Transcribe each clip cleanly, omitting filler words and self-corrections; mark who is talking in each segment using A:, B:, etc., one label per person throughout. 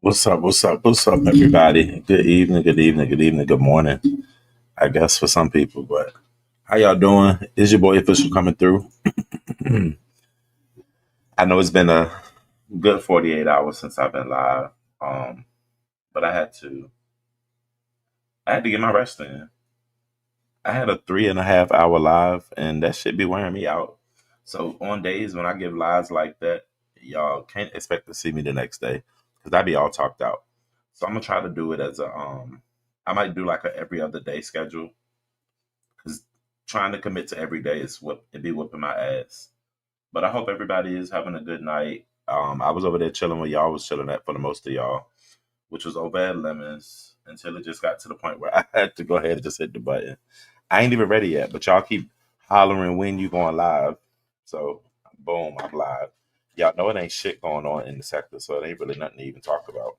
A: What's up? What's up? What's up, everybody? Good evening, good evening, good evening, good morning. I guess for some people, but how y'all doing? Is your boy official coming through? I know it's been a good 48 hours since I've been live. But I had to get my rest in. I had a 3.5 hour live and that should be wearing me out. So on days when I give lives like that, y'all can't expect to see me the next day because I be all talked out. So I'm gonna try to do it as I might do like a every other day schedule because trying to commit to every day is what it be whipping my ass. But I hope everybody is having a good night. I was over there chilling where y'all was chilling at for the most of y'all, which was over at Lemons until it just got to the point where I had to go ahead and just hit the button. I ain't even ready yet, but y'all keep hollering when you going live. So boom, I'm live. Y'all know it ain't shit going on in the sector, so it ain't really nothing to even talk about.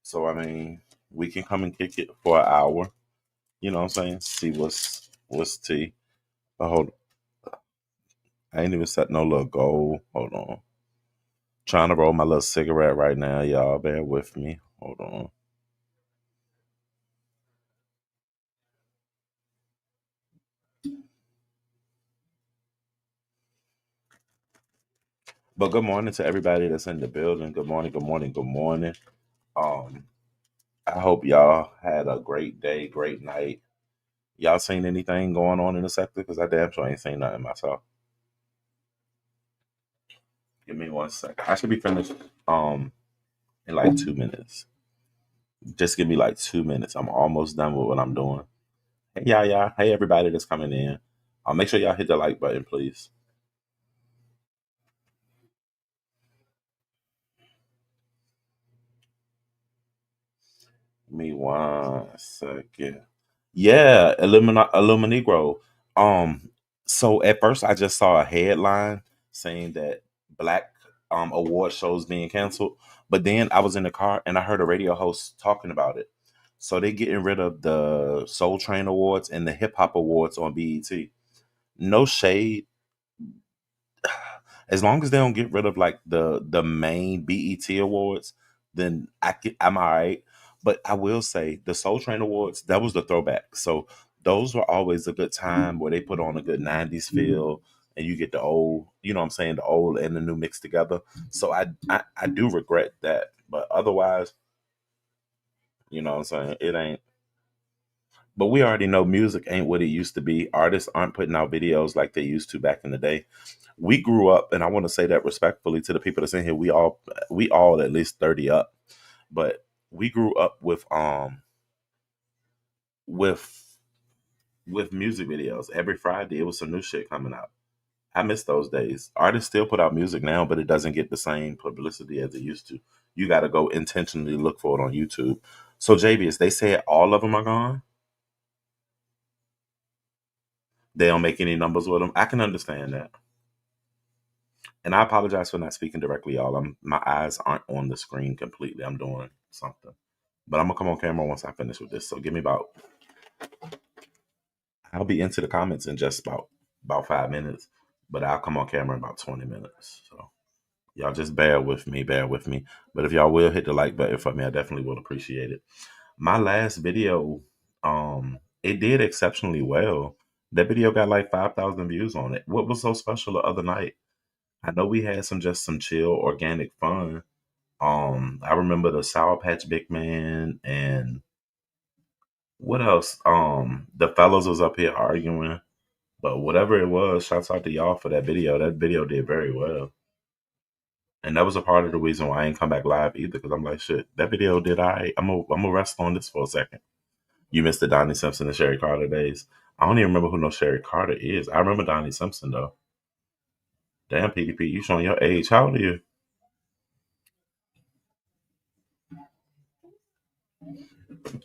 A: So I mean, we can come and kick it for an hour. You know what I'm saying? See what's tea. But hold, I ain't even set no little goal. Hold on. Trying to roll my little cigarette right now, y'all. Bear with me. Hold on. But good morning to everybody that's in the building. Good morning, good morning, good morning. Um, I hope y'all had a great day, great night. Y'all seen anything going on in the sector? Because I damn sure ain't seen nothing myself. Give me 1 second. I should be finished in like 2 minutes. Just give me like 2 minutes. I'm almost done with what I'm doing. Hey y'all. Hey everybody that's coming in. Make sure y'all hit the like button, please. Give me 1 second. Yeah, Illuminegro. Um, so at first I just saw a headline saying that black award shows being canceled. But then I was in the car and I heard a radio host talking about it. So they getting rid of the Soul Train Awards and the Hip Hop Awards on BET. No shade, as long as they don't get rid of like the main BET awards, then I'm all right. But I will say the Soul Train Awards, that was the throwback. So those were always a good time where they put on a good 90s feel and you get the old, you know what I'm saying, the old and the new mixed together. So I do regret that. But otherwise, you know what I'm saying, it ain't. But we already know music ain't what it used to be. Artists aren't putting out videos like they used to back in the day. We grew up, and I want to say that respectfully to the people that's in here. We all at least 30 up, but we grew up with music videos. Every Friday it was some new shit coming out. I miss those days. Artists still put out music now, but it doesn't get the same publicity as it used to. You got to go intentionally look for it on YouTube. So JBS, they said all of them are gone. They don't make any numbers with them. I can understand that. And I apologize for not speaking directly, y'all. My eyes aren't on the screen completely. I'm doing something. But I'm gonna come on camera once I finish with this. So give me about I'll be into the comments in just about 5 minutes. But I'll come on camera in about 20 minutes. So y'all just bear with me. But if y'all will hit the like button for me, I definitely will appreciate it. My last video, it did exceptionally well. That video got like 5,000 views on it. What was so special the other night? I know we had some chill organic fun. I remember the Sour Patch Big Man and what else? The fellas was up here arguing, but whatever it was, shouts out to y'all for that video. That video did very well, and that was a part of the reason why I ain't come back live either. Because I'm like, shit, that video did I. I'm gonna rest on this for a second. You missed the Donnie Simpson and Sherry Carter days. I don't even remember who no Sherry Carter is. I remember Donnie Simpson though. Damn, PDP, you showing your age? How old are you?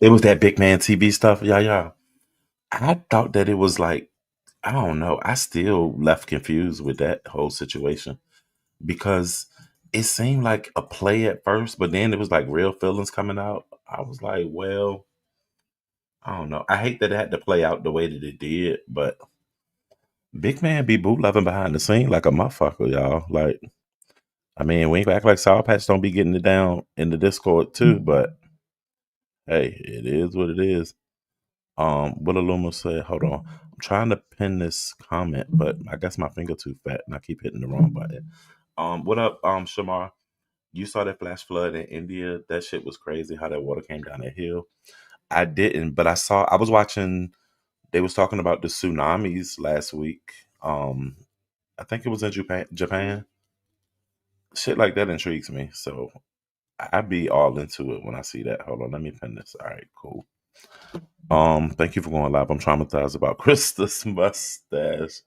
A: It was that big man TV stuff. Yeah, yeah. I thought that it was like I don't know. I still left confused with that whole situation because it seemed like a play at first, but then it was like real feelings coming out. I was like, well, I don't know. I hate that it had to play out the way that it did, but Big Man be boot loving behind the scene like a motherfucker, y'all. Like, I mean, we ain't gonna act like Sour Patch don't be getting it down in the Discord too, but hey, it is what it is. What Aluma said, hold on. I'm trying to pin this comment, but I guess my finger too fat and I keep hitting the wrong button. What up, Shamar? You saw that flash flood in India? That shit was crazy how that water came down that hill. I didn't, but I was watching they was talking about the tsunamis last week. I think it was in Japan. Shit like that intrigues me. So I'd be all into it when I see that. Hold on, let me pin this. All right, cool. Thank you for going live. I'm traumatized about Krista's mustache.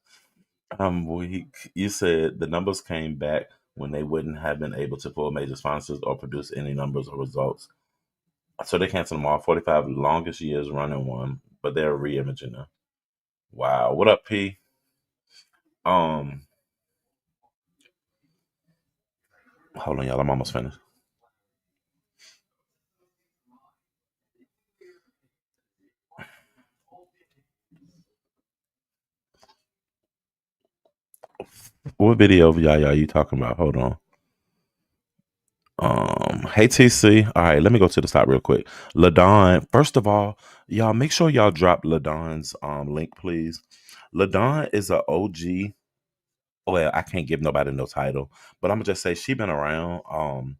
A: I'm weak. You said the numbers came back when they wouldn't have been able to pull major sponsors or produce any numbers or results. So they canceled them all. 45 longest years running one, but they're re-imaging them. Wow. What up, P? Um, Hold on, y'all. I'm almost finished. What video of y'all you talking about? Hold on. Hey TC. All right, let me go to the top real quick. Ladon, first of all, y'all make sure y'all drop Ladon's link, please. Ladon is a OG. Well, I can't give nobody no title, but I'm gonna just say she been around.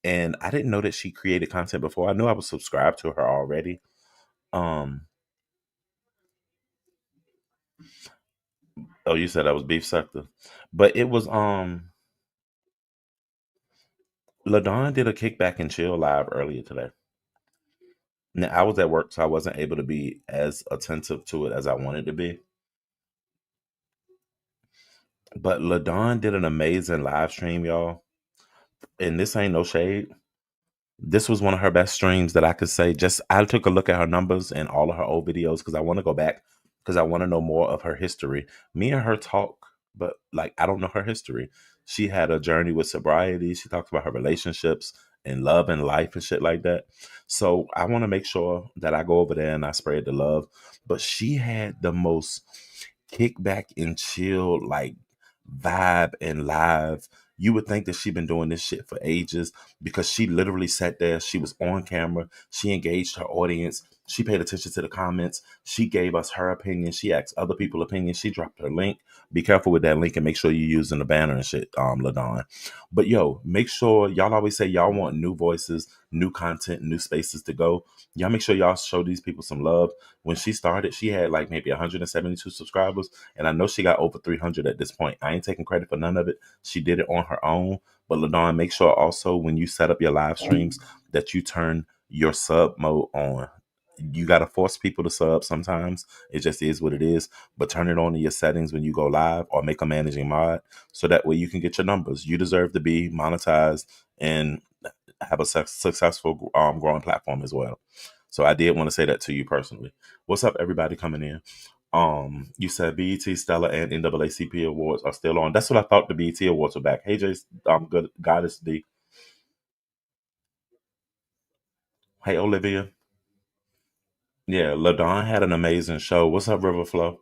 A: And I didn't know that she created content before. I knew I was subscribed to her already. Um, oh, you said that was Beef Sector, but it was Ladon did a kickback and chill live earlier today. Now I was at work, so I wasn't able to be as attentive to it as I wanted to be. But Ladon did an amazing live stream, y'all. And this ain't no shade. This was one of her best streams that I could say. Just I took a look at her numbers and all of her old videos because I want to go back because I want to know more of her history. Me and her talk. but like I don't know her history. She had a journey with sobriety. She talks about her relationships and love and life and shit like that. So I want to make sure that I go over there and I spread the love. But she had the most kickback and chill like vibe and live. You would think that she'd been doing this shit for ages because she literally sat there. She was on camera. She engaged her audience. She paid attention to the comments. She gave us her opinion. She asked other people opinions. She dropped her link. Be careful with that link and make sure you're using the banner and shit, LaDon. But yo, make sure y'all always say y'all want new voices, new content, new spaces to go. Y'all make sure y'all show these people some love. When she started, she had like maybe 172 subscribers, and I know she got over 300 at this point. I ain't taking credit for none of it. She did it on her own. But LaDon, make sure also when you set up your live streams that you turn your sub mode on. You got to force people to sub sometimes. It just is what it is. But turn it on in your settings when you go live or make a managing mod so that way you can get your numbers. You deserve to be monetized and have a successful growing platform as well. So I did want to say that to you personally. What's up, everybody coming in? You said BET, Stella, and NAACP awards are still on. That's what I thought the BET awards were back. Hey, Jay, good Goddess D. Hey, Olivia. Yeah, LaDon had an amazing show. What's up, Riverflow?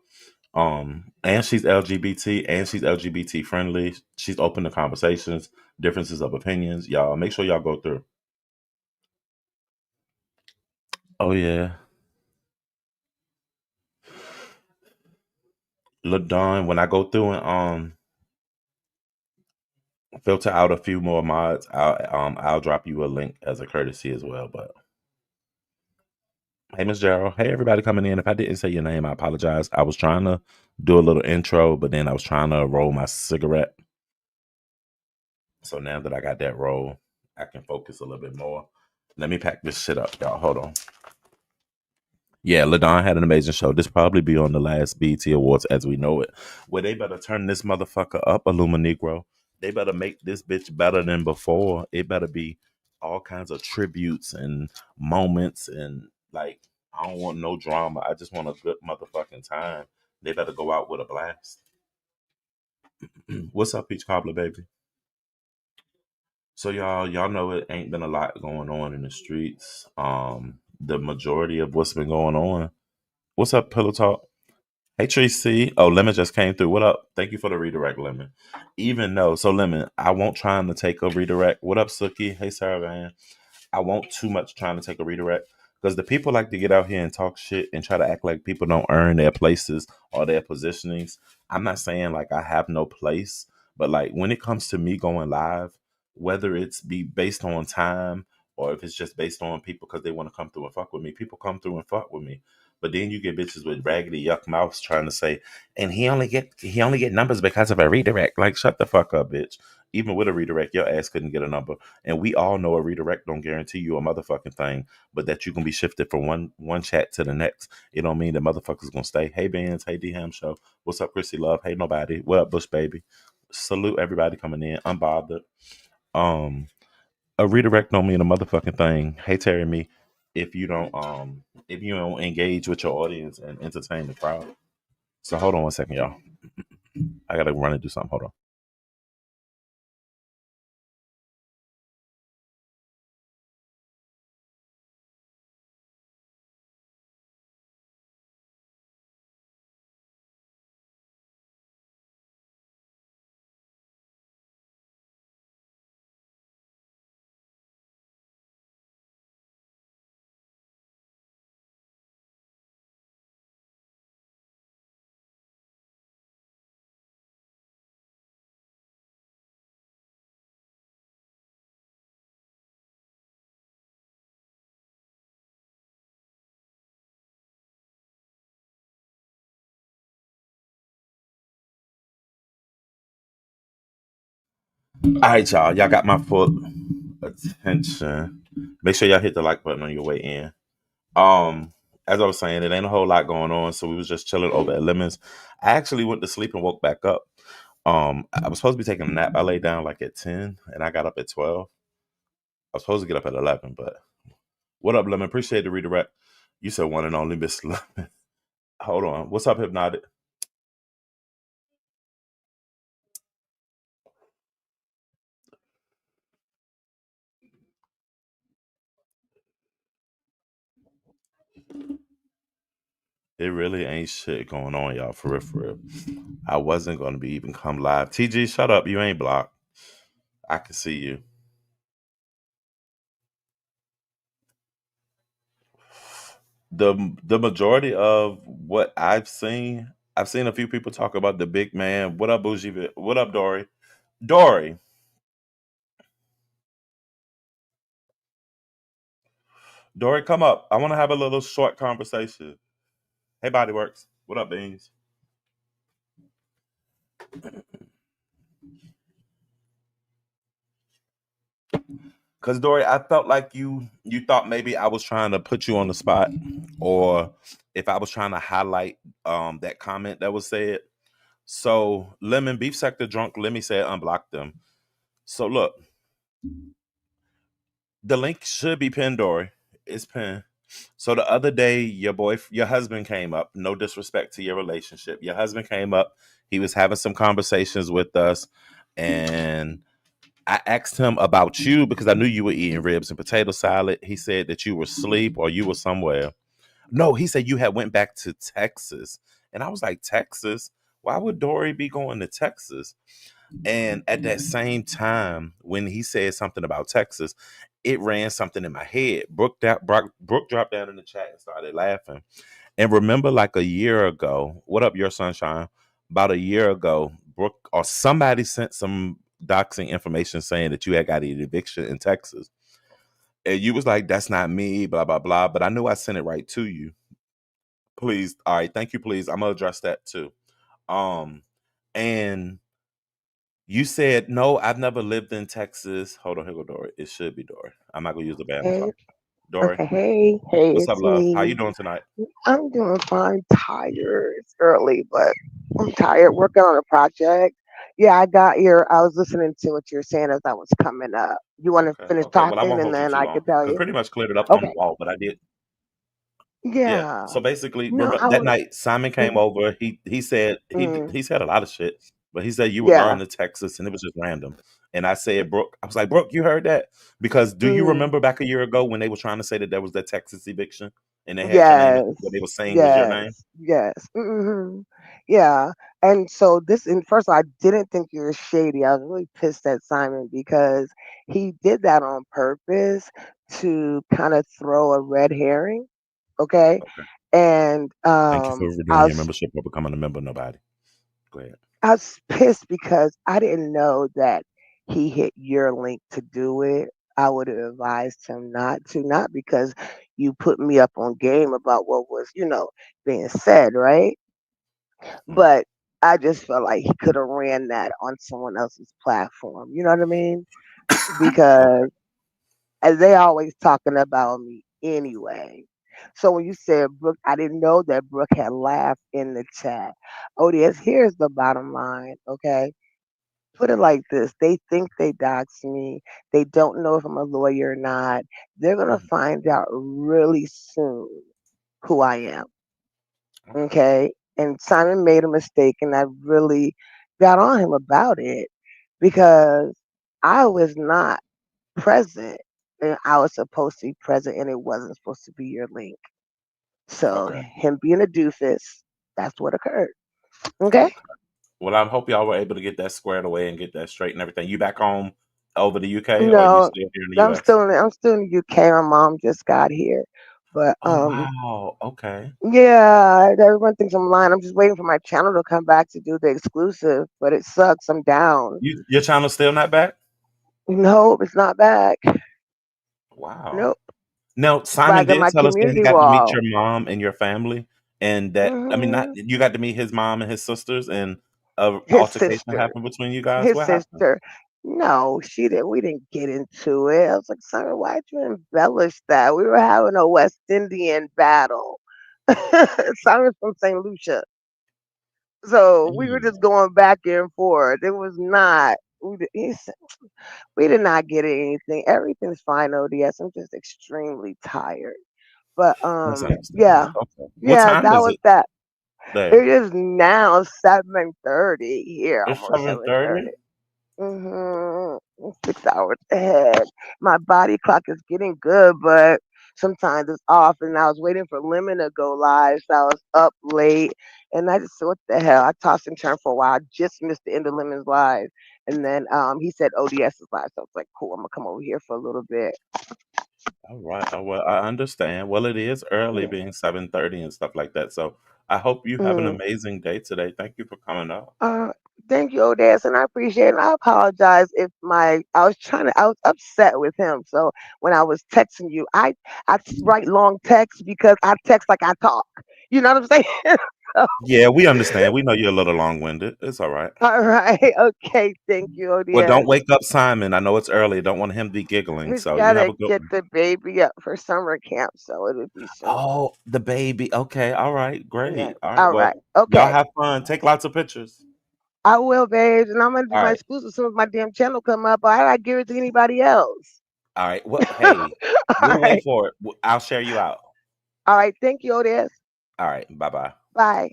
A: And she's LGBT and she's LGBT friendly. She's open to conversations, differences of opinions. Y'all make sure y'all go through. Oh yeah, LaDon. When I go through and filter out a few more mods, I'll drop you a link as a courtesy as well. But hey, Miss Gerald. Hey, everybody coming in. If I didn't say your name, I apologize. I was trying to do a little intro, but then I was trying to roll my cigarette. So now that I got that roll, I can focus a little bit more. Let me pack this shit up, y'all. Hold on. Yeah, LaDon had an amazing show. This probably be on the last BT Awards as we know it. Well, they better turn this motherfucker up, Illuma Negro. They better make this bitch better than before. It better be all kinds of tributes and moments and like I don't want no drama. I just want a good motherfucking time. They better go out with a blast. What's up, Peach Cobbler, baby? So y'all know it ain't been a lot going on in the streets. The majority of what's been going on. What's up, Pillow Talk? Hey Tracy. Oh, Lemon just came through. What up? Thank you for the redirect, Lemon. Even though, so Lemon, I won't trying to take a redirect. What up, Suki? Hey Sarah Van. I won't too much trying to take a redirect because the people like to get out here and talk shit and try to act like people don't earn their places or their positionings. I'm not saying like I have no place, but like when it comes to me going live, whether it's be based on time or if it's just based on people because they want to come through and fuck with me, people come through and fuck with me. But then you get bitches with raggedy yuck mouths trying to say, and he only get numbers because of a redirect. Like shut the fuck up, bitch. Even with a redirect, your ass couldn't get a number. And we all know a redirect don't guarantee you a motherfucking thing, but that you can be shifted from one chat to the next. It don't mean the motherfuckers gonna stay. Hey Benz, hey D Ham Show. What's up, Chrissy Love? Hey nobody. What up, Bush Baby? Salute everybody coming in. Unbothered. Um, a redirect don't mean a motherfucking thing. Hey Terry me. If you don't engage with your audience and entertain the crowd. So hold on one second, y'all. I gotta run and do something. Hold on. All right, y'all. Y'all got my full attention. Make sure y'all hit the like button on your way in. Um, as I was saying, it ain't a whole lot going on, so we was just chilling over at Lemons. I actually went to sleep and woke back up. I was supposed to be taking a nap. I laid down like at 10 and I got up at 12. I was supposed to get up at 11, but what up, Lemon? Appreciate the redirect. You said one and only Miss Lemon. Hold on. What's up, Hypnotic? It really ain't shit going on, y'all. For real, for real. I wasn't gonna be even come live. TG, shut up. You ain't blocked. I can see you. The majority of what I've seen a few people talk about the big man. What up, Bougie? What up, Dory? Dory, Dory, come up. I want to have a little short conversation. Hey, Body Works. What up, Beans? Because Dory, I felt like you thought maybe I was trying to put you on the spot, or if I was trying to highlight that comment that was said. So Lemon Beef Sector Drunk, let me say unblock them. So look, the link should be pinned, Dory. It's pinned. So the other day, your husband came up. No disrespect to your relationship. Your husband came up. He was having some conversations with us, and I asked him about you because I knew you were eating ribs and potato salad. He said that you were asleep or you were somewhere. No, he said you had went back to Texas, and I was like, Texas? Why would Dory be going to Texas? And at that same time, when he said something about Texas, it ran something in my head. Brooke dropped down in the chat and started laughing. And remember, like a year ago, what up, your sunshine? About a year ago, Brooke or somebody sent some doxing information saying that you had got an eviction in Texas. And you was like, that's not me, blah, blah, blah. But I knew I sent it right to you. Please. All right. Thank you, please. I'm gonna address that too. Um, and you said, no, I've never lived in Texas. Hold on, here go Dory. It should be Dory. I'm not gonna use the bad
B: Hey,
A: part. Dory,
B: okay, hey,
A: what's up,
B: it's
A: love? How you
B: me.
A: doing tonight?
B: I'm doing fine. Tired. It's early, but I'm tired. Working on a project. Yeah, I was listening to what you were saying as I was coming up. You want to
A: Okay,
B: finish
A: okay. Well, I
B: talking,
A: won't
B: and
A: hold you
B: then
A: too
B: I
A: long
B: can tell
A: because
B: you.
A: pretty much cleared it up on the
B: Okay.
A: wall. But I did, yeah.
B: Yeah.
A: So basically,
B: No,
A: remember
B: I
A: that
B: was.
A: night Simon came over. He said
B: Mm,
A: he said a lot of shit, but he said you were
B: yeah.
A: going to Texas and it was just random. And I said, Brooke, I was like, Brooke, you heard that? Because do you
B: Mm,
A: remember back a year ago when they were trying to say that there was that Texas eviction and they had your name, what they
B: yes.
A: were saying was your name?
B: Yes. Yes. Yeah. And so and first of all, I didn't think you were shady. I was really pissed at Simon because he did that on purpose to kind of throw a red herring. Okay.
A: Okay.
B: And
A: Thank you for
B: I
A: renewing your
B: was
A: membership or becoming a member. Nobody. Go ahead.
B: I was pissed because I didn't know that he hit your link to do it. I would have advised him not to, not because you put me up on game about what was, being said, right?
A: Mm,
B: But I just felt like he could have ran that on someone else's platform. You know what I mean?
A: okay.
B: Because as they always talking about me anyway. So when you said Brooke, I didn't know that Brooke had laughed in the chat. O.D.S, here's the bottom line, okay? Put it like this. They think they doxed me. They don't know if I'm a lawyer or not. They're gonna
A: Mm,
B: find out really soon who I am.
A: okay.
B: Okay. And Simon made a mistake and I really got on him about it because I was not present and I was supposed to be present and it wasn't supposed to be your link. So
A: Okay.
B: him being a doofus, that's what occurred. Okay.
A: Okay. Well, I hope y'all were able to get that squared away and get that straight and everything. You back home over the UK or are you
B: No,
A: still here in the US?
B: I'm still in the UK. My mom just got here. But
A: Oh wow. Okay.
B: yeah, everyone thinks I'm lying. I'm just waiting for my channel to come back to do the exclusive, but it sucks. I'm down.
A: Your channel's still not back?
B: Nope, it's not back.
A: Wow.
B: Nope.
A: Now,
B: It's
A: Simon
B: back in
A: did
B: my
A: tell us that he
B: community
A: got to meet
B: wall.
A: your mom and your family, and that I mean, not
B: hmm
A: you got to meet his mom and his sisters, and a
B: His
A: altercation
B: sister.
A: happened between you guys.
B: His
A: What happened?
B: sister. No, she didn't. We didn't get into it. I was like, Simon, why'd you embellish that? We were having a West Indian battle. Simon's from St. Lucia. So we were just
A: Mm,
B: going back and forth. It was not. We did not get anything. Everything's fine, ODS. I'm just extremely tired. But
A: that's
B: yeah,
A: understandable. Okay. What
B: yeah,
A: time
B: that
A: is
B: was
A: it
B: that.
A: there?
B: It is now 7:30 here,
A: It's
B: almost
A: 7:30.
B: 7:30. 6 hours ahead. My body clock is getting good, but sometimes it's off. And I was waiting for Lemon to go live, so I was up late, and I just said, "What the hell?" I tossed and turned for a while. I just missed the end of Lemon's live, and then he said ODS is live, so I was like, "Cool, I'm gonna come over here for a little bit."
A: All right. Oh, well, I understand. Well, it is early,
B: Yeah.
A: being 7:30 and stuff like that. So I hope you have an
B: Mm.
A: amazing day today. Thank you for coming up.
B: Uh, Thank you, O.D.S, and I appreciate it. And I apologize if I was upset with him. So when I was texting you, I write long texts because I text like I talk. You know what I'm saying? So,
A: Yeah, we understand. We know you're a little long-winded. It's all right.
B: all right, okay. Thank you,
A: Well, don't
B: O.D.S.
A: wake up Simon. I know it's early. Don't want him to be giggling.
B: We
A: So you have
B: gotta
A: a good
B: get
A: one.
B: the baby up for summer camp, so it'll be soon.
A: Oh, the baby. Okay. All right.
B: Yeah.
A: Great. All right.
B: All
A: Well,
B: right.
A: y'all
B: Okay.
A: have fun. Take lots of pictures.
B: I will, babes, and I'm gonna do
A: All
B: my
A: right.
B: exclusive as soon as my damn channel come up. I give it to anybody else.
A: All right. Well,
B: All
A: hey, we'll wait
B: right.
A: for it. I'll share you out.
B: All right. Thank you, O.D.S.
A: All right. Bye bye.
B: Bye.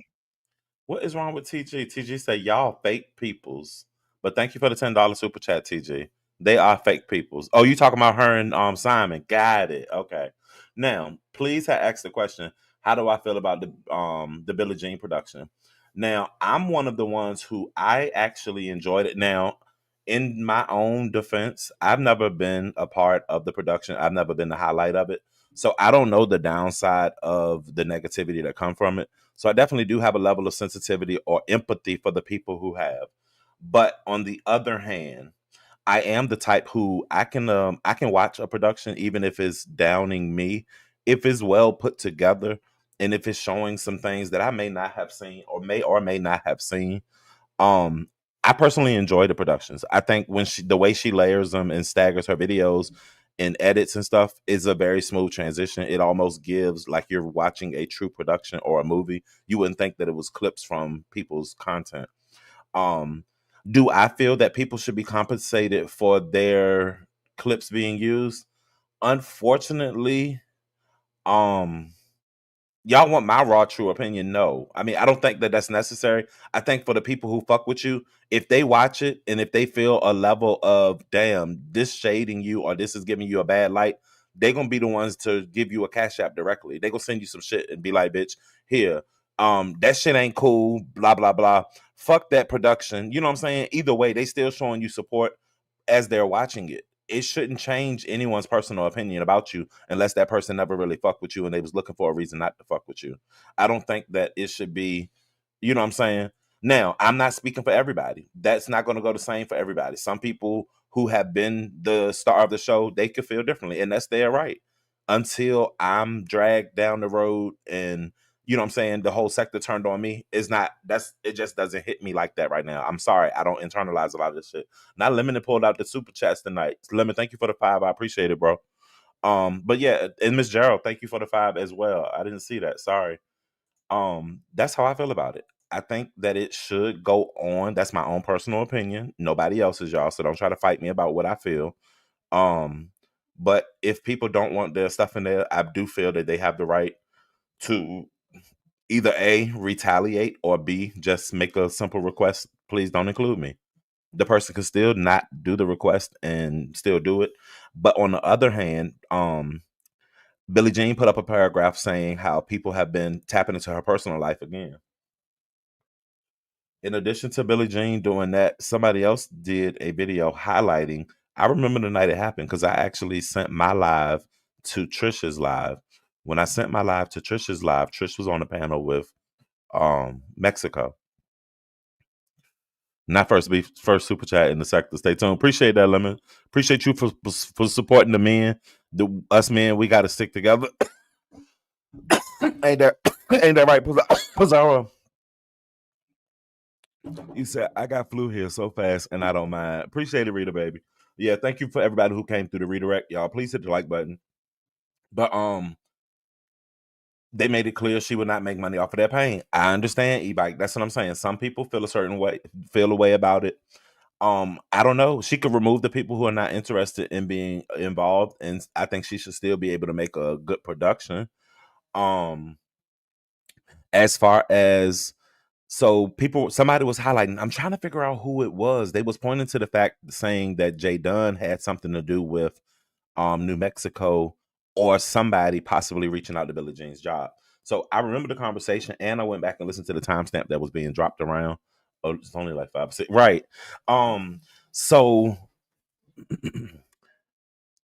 A: What is wrong with TG? TG say y'all fake peoples. But thank you for the $10 super chat, TG. They are fake peoples. Oh, you talking about her and Simon? Got it. Okay. Now, please ask the question. How do I feel about the Billie Jean production? Now, I'm one of the ones who I actually enjoyed it. Now, in my own defense, I've never been a part of the production. I've never been the highlight of it. So I don't know the downside of the negativity that come from it. So I definitely do have a level of sensitivity or empathy for the people who have. But on the other hand, I am the type who I can watch a production even if it's downing me, if it's well put together and if it's showing some things that I may not have seen or may not have seen. Um, I personally enjoy the productions. I think when the way she layers them and staggers her videos and edits and stuff is a very smooth transition. It almost gives like you're watching a true production or a movie. You wouldn't think that it was clips from people's content. Um, do I feel that people should be compensated for their clips being used? Unfortunately, um y'all want my raw true opinion? No. I mean, I don't think that that's necessary. I think for the people who fuck with you, if they watch it and if they feel a level of damn, this shading you or this is giving you a bad light, they gonna be the ones to give you a cash app directly. They gonna send you some shit and be like, bitch, here, that shit ain't cool, blah blah blah. Fuck that production. You know what I'm saying? Either way, they still showing you support as they're watching it. It shouldn't change anyone's personal opinion about you unless that person never really fucked with you and they was looking for a reason not to fuck with you. I don't think that it should be, you know what I'm saying? Now, I'm not speaking for everybody. That's not going to go the same for everybody. Some people who have been the star of the show, they could feel differently, and that's their right. Until I'm dragged down the road and you know what I'm saying, the whole sector turned on me, is not that's it just doesn't hit me like that right now. I'm sorry. I don't internalize a lot of this shit. Not Lemon pulled out the super chats tonight. Lemon, thank you for the 5. I appreciate it, bro. But yeah, and Miss Gerald, thank you for the 5 as well. I didn't see that. Sorry. That's how I feel about it. I think that it should go on. That's my own personal opinion. Nobody else's, y'all. So don't try to fight me about what I feel. Um, but if people don't want their stuff in there, I do feel that they have the right to either A, retaliate, or B, just make a simple request. Please don't include me. The person can still not do the request and still do it. But on the other hand, Billie Jean put up a paragraph saying how people have been tapping into her personal life again. In addition to Billie Jean doing that, somebody else did a video highlighting. I remember the night it happened because I actually sent my live to Trisha's live. When I sent my live to Trisha's live, Trish was on the panel with Mexico. Not first beef, first super chat in the sector. Stay tuned. Appreciate that, Lemon. Appreciate you for supporting the men. The us men, we got to stick together. ain't that ain't that right, Pizarro? You said I got flu here so fast, and I don't mind. Appreciate it, Rita, baby. Yeah, thank you for everybody who came through the redirect, y'all. Please hit the like button. But they made it clear she would not make money off of that pain. I understand, e-bike. That's what I'm saying. Some people feel a certain way, feel a way about it. I don't know. She could remove the people who are not interested in being involved, and I think she should still be able to make a good production. Um, as far as somebody was highlighting. I'm trying to figure out who it was. They was pointing to the fact saying that Jay Dunn had something to do with New Mexico or somebody possibly reaching out to Billie Jean's job. So I remember the conversation, and I went back and listened to the timestamp that was being dropped around. Oh, it's only like 5 6, right? So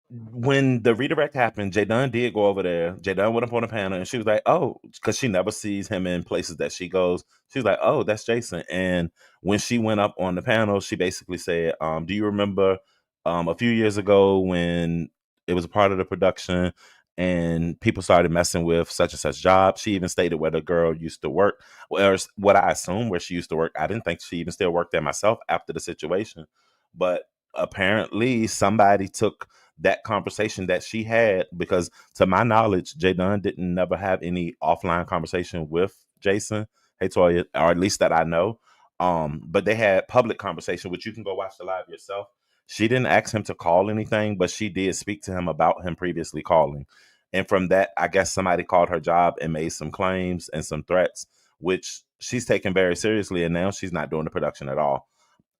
A: when the redirect happened, J Dunn did go over there. J Dunn went up on the panel, and she was like, "Oh," because she never sees him in places that she goes. She was like, "Oh, that's Jason." And when she went up on the panel, she basically said, "Do you remember a few years ago when it was a part of the production and people started messing with such and such job?" She even stated where the girl used to work, or what I assume where she used to work. I didn't think she even still worked there myself after the situation, but apparently somebody took that conversation that she had, because to my knowledge, Jay Dunn didn't never have any offline conversation with Jason. Hey Toya, or at least that I know. But they had public conversation, which you can go watch the live yourself. She didn't ask him to call anything, but she did speak to him about him previously calling. And from that, I guess somebody called her job and made some claims and some threats, which she's taken very seriously. And now she's not doing the production at all.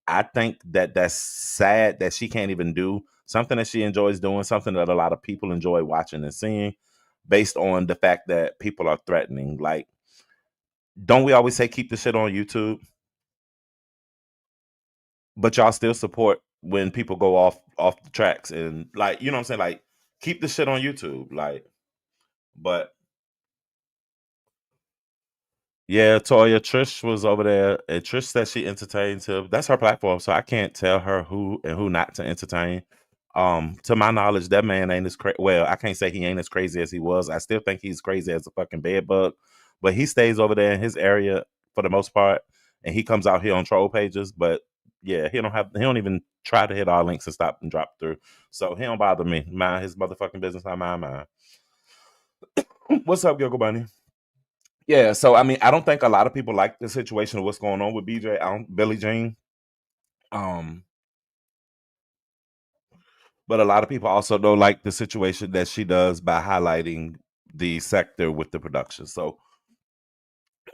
A: I think that that's sad that she can't even do something that she enjoys doing, something that a lot of people enjoy watching and seeing, based on the fact that people are threatening. Like, don't we always say keep the shit on YouTube? But y'all still support when people go off the tracks, and like, you know what I'm saying? Like, keep the shit on YouTube. Like, but yeah, Toya, Trish was over there, and Trish said she entertains him. That's her platform, so I can't tell her who and who not to entertain. To my knowledge, that man ain't as crazy. Well, I can't say he ain't as crazy as he was. I still think he's crazy as a fucking bed bug, but he stays over there in his area for the most part, and he comes out here on troll pages. But yeah, he don't even try to hit our links and stop and drop through. So he don't bother me. Mind his motherfucking business, not mine. What's up, Gilgo Bunny? Yeah, so I mean, I don't think a lot of people like the situation of what's going on with BJ, Billie Jean. Um, but a lot of people also don't like the situation that she does by highlighting the sector with the production. So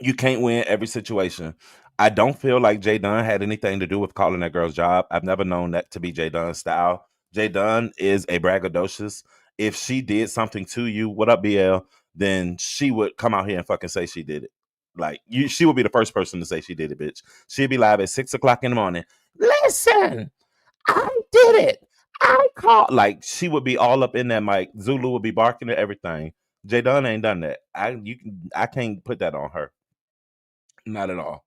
A: you can't win every situation. I don't feel like Jay Dunn had anything to do with calling that girl's job. I've never known that to be Jay Dunn's style. Jay Dunn is a braggadocious. If she did something to you, what up, BL? Then she would come out here and fucking say she did it. Like, she would be the first person to say she did it, bitch. She'd be live at 6 o'clock in the morning. Listen, I did it. I called. Like, she would be all up in that mic. Zulu would be barking at everything. Jay Dunn ain't done that. I can't put that on her. Not at all.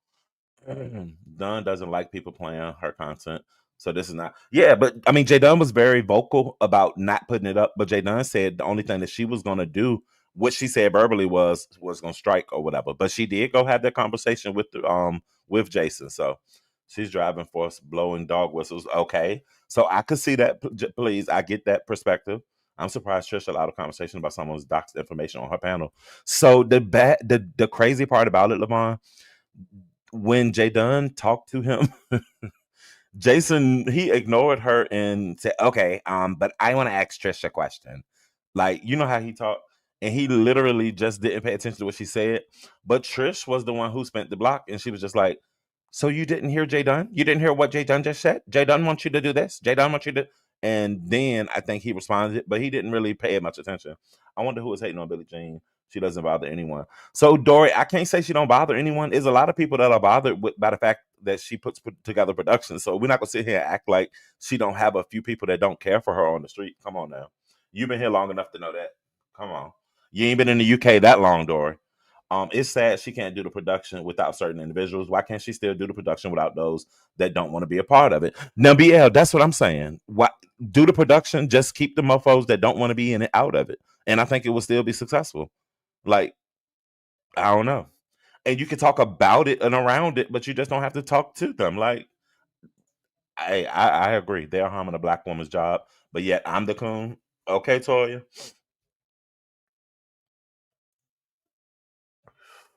A: Dunn doesn't like people playing her content. So this is not. Yeah, but I mean, Jay Dunn was very vocal about not putting it up. But Jay Dunn said the only thing that she was gonna do, what she said verbally was gonna strike or whatever. But she did go have that conversation with Jason. So she's driving force, blowing dog whistles. Okay, so I could see that. Please, I get that perspective. I'm surprised Trish allowed a conversation about someone's doxed information on her panel. So the crazy part about it, Lavon, when Jay Dunn talked to him, Jason, he ignored her and said, "Okay, but I want to ask Trish a question." Like, you know how he talked, and he literally just didn't pay attention to what she said. But Trish was the one who spent the block, and she was just like, "So you didn't hear Jay Dunn? You didn't hear what Jay Dunn just said? Jay Dunn wants you to do this. Jay Dunn wants you to." And then I think he responded, but he didn't really pay much attention. I wonder who was hating on Billie Jean. She doesn't bother anyone. So Dory, I can't say she don't bother anyone. There's a lot of people that are bothered by the fact that she put together productions. So we're not gonna sit here and act like she don't have a few people that don't care for her on the street. Come on now, you've been here long enough to know that. Come on, you ain't been in the UK that long, Dory. It's sad she can't do the production without certain individuals. Why can't she still do the production without those that don't want to be a part of it? Now, BL, that's what I'm saying. Why do the production? Just keep the mofos that don't want to be in it out of it, and I think it will still be successful. Like, I don't know. And you can talk about it and around it, but you just don't have to talk to them. Like, I agree. They're harming a black woman's job, but yet I'm the coon. Okay, Toya.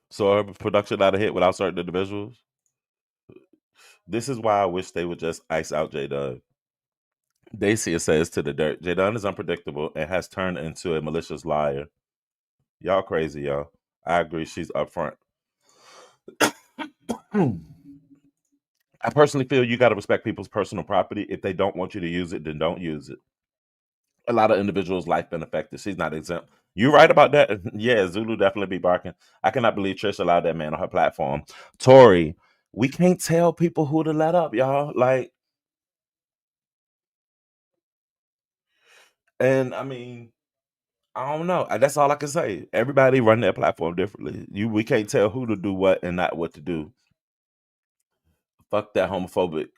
A: So her production not a hit without certain individuals. This is why I wish they would just ice out J Dub. Dacia says to the dirt, J Dunn is unpredictable and has turned into a malicious liar. Y'all crazy, y'all. I agree. She's upfront. I personally feel you got to respect people's personal property. If they don't want you to use it, then don't use it. a lot of individuals' life been affected. She's not exempt. You right about that? Yeah, Zulu definitely be barking. I cannot believe Trish allowed that man on her platform. Tori, we can't tell people who to let up, y'all. Like, and I mean, I don't know. That's all I can say. Everybody run their platform differently. We can't tell who to do what and not what to do. Fuck that homophobic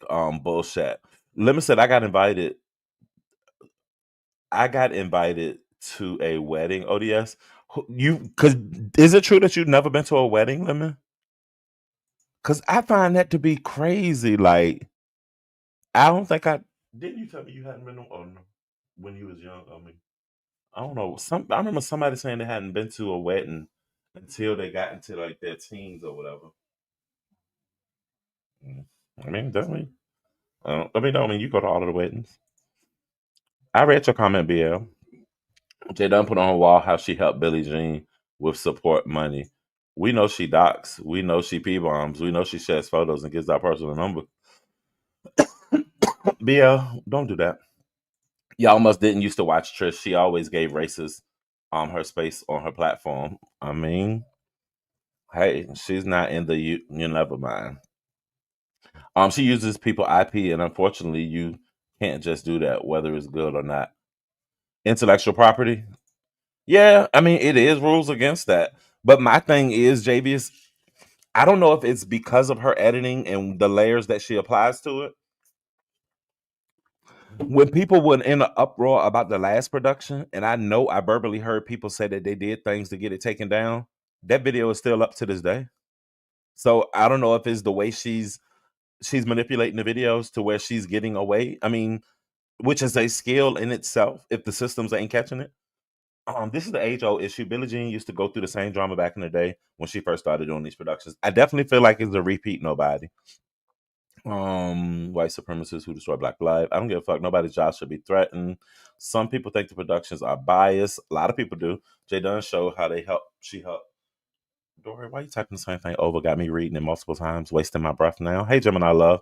A: bullshit. Lemon said I got invited to a wedding. ODS, you cause is it true that you've never been to a wedding, Lemon? Cause I find that to be crazy. Like I don't think I didn't. You tell me you hadn't been to, oh, no, when you was young. I mean, I don't know. I remember somebody saying they hadn't been to a wedding until they got into like their teens or whatever. Mm. I mean, definitely. I mean, you go to all of the weddings. I read your comment, BL. Jay Dunn put on her wall how she helped Billie Jean with support money. We know she docs. We know she P bombs. We know she shares photos and gives out personal number. BL, don't do that. Y'all almost didn't used to watch Trish. She always gave racists her space on her platform. I mean, hey, she's not in the you never mind. She uses people IP, and unfortunately, you can't just do that, whether it's good or not. Intellectual property, yeah, I mean, it is rules against that. But my thing is, JV, I don't know if it's because of her editing and the layers that she applies to it. When people were in an uproar about the last production, and I know I verbally heard people say that they did things to get it taken down, that video is still up to this day. So I don't know if it's the way she's manipulating the videos to where she's getting away. I mean, which is a skill in itself if the systems ain't catching it. This is the age old issue. Billie Jean used to go through the same drama back in the day when she first started doing these productions. I definitely feel like it's a repeat nobody. White supremacists who destroy black life. I don't give a fuck. Nobody's job should be threatened. Some people think the productions are biased. A lot of people do. Jay Dunn showed how she helped. Dory, why you typing the same thing over? Got me reading it multiple times, wasting my breath now. Hey, Gemini love.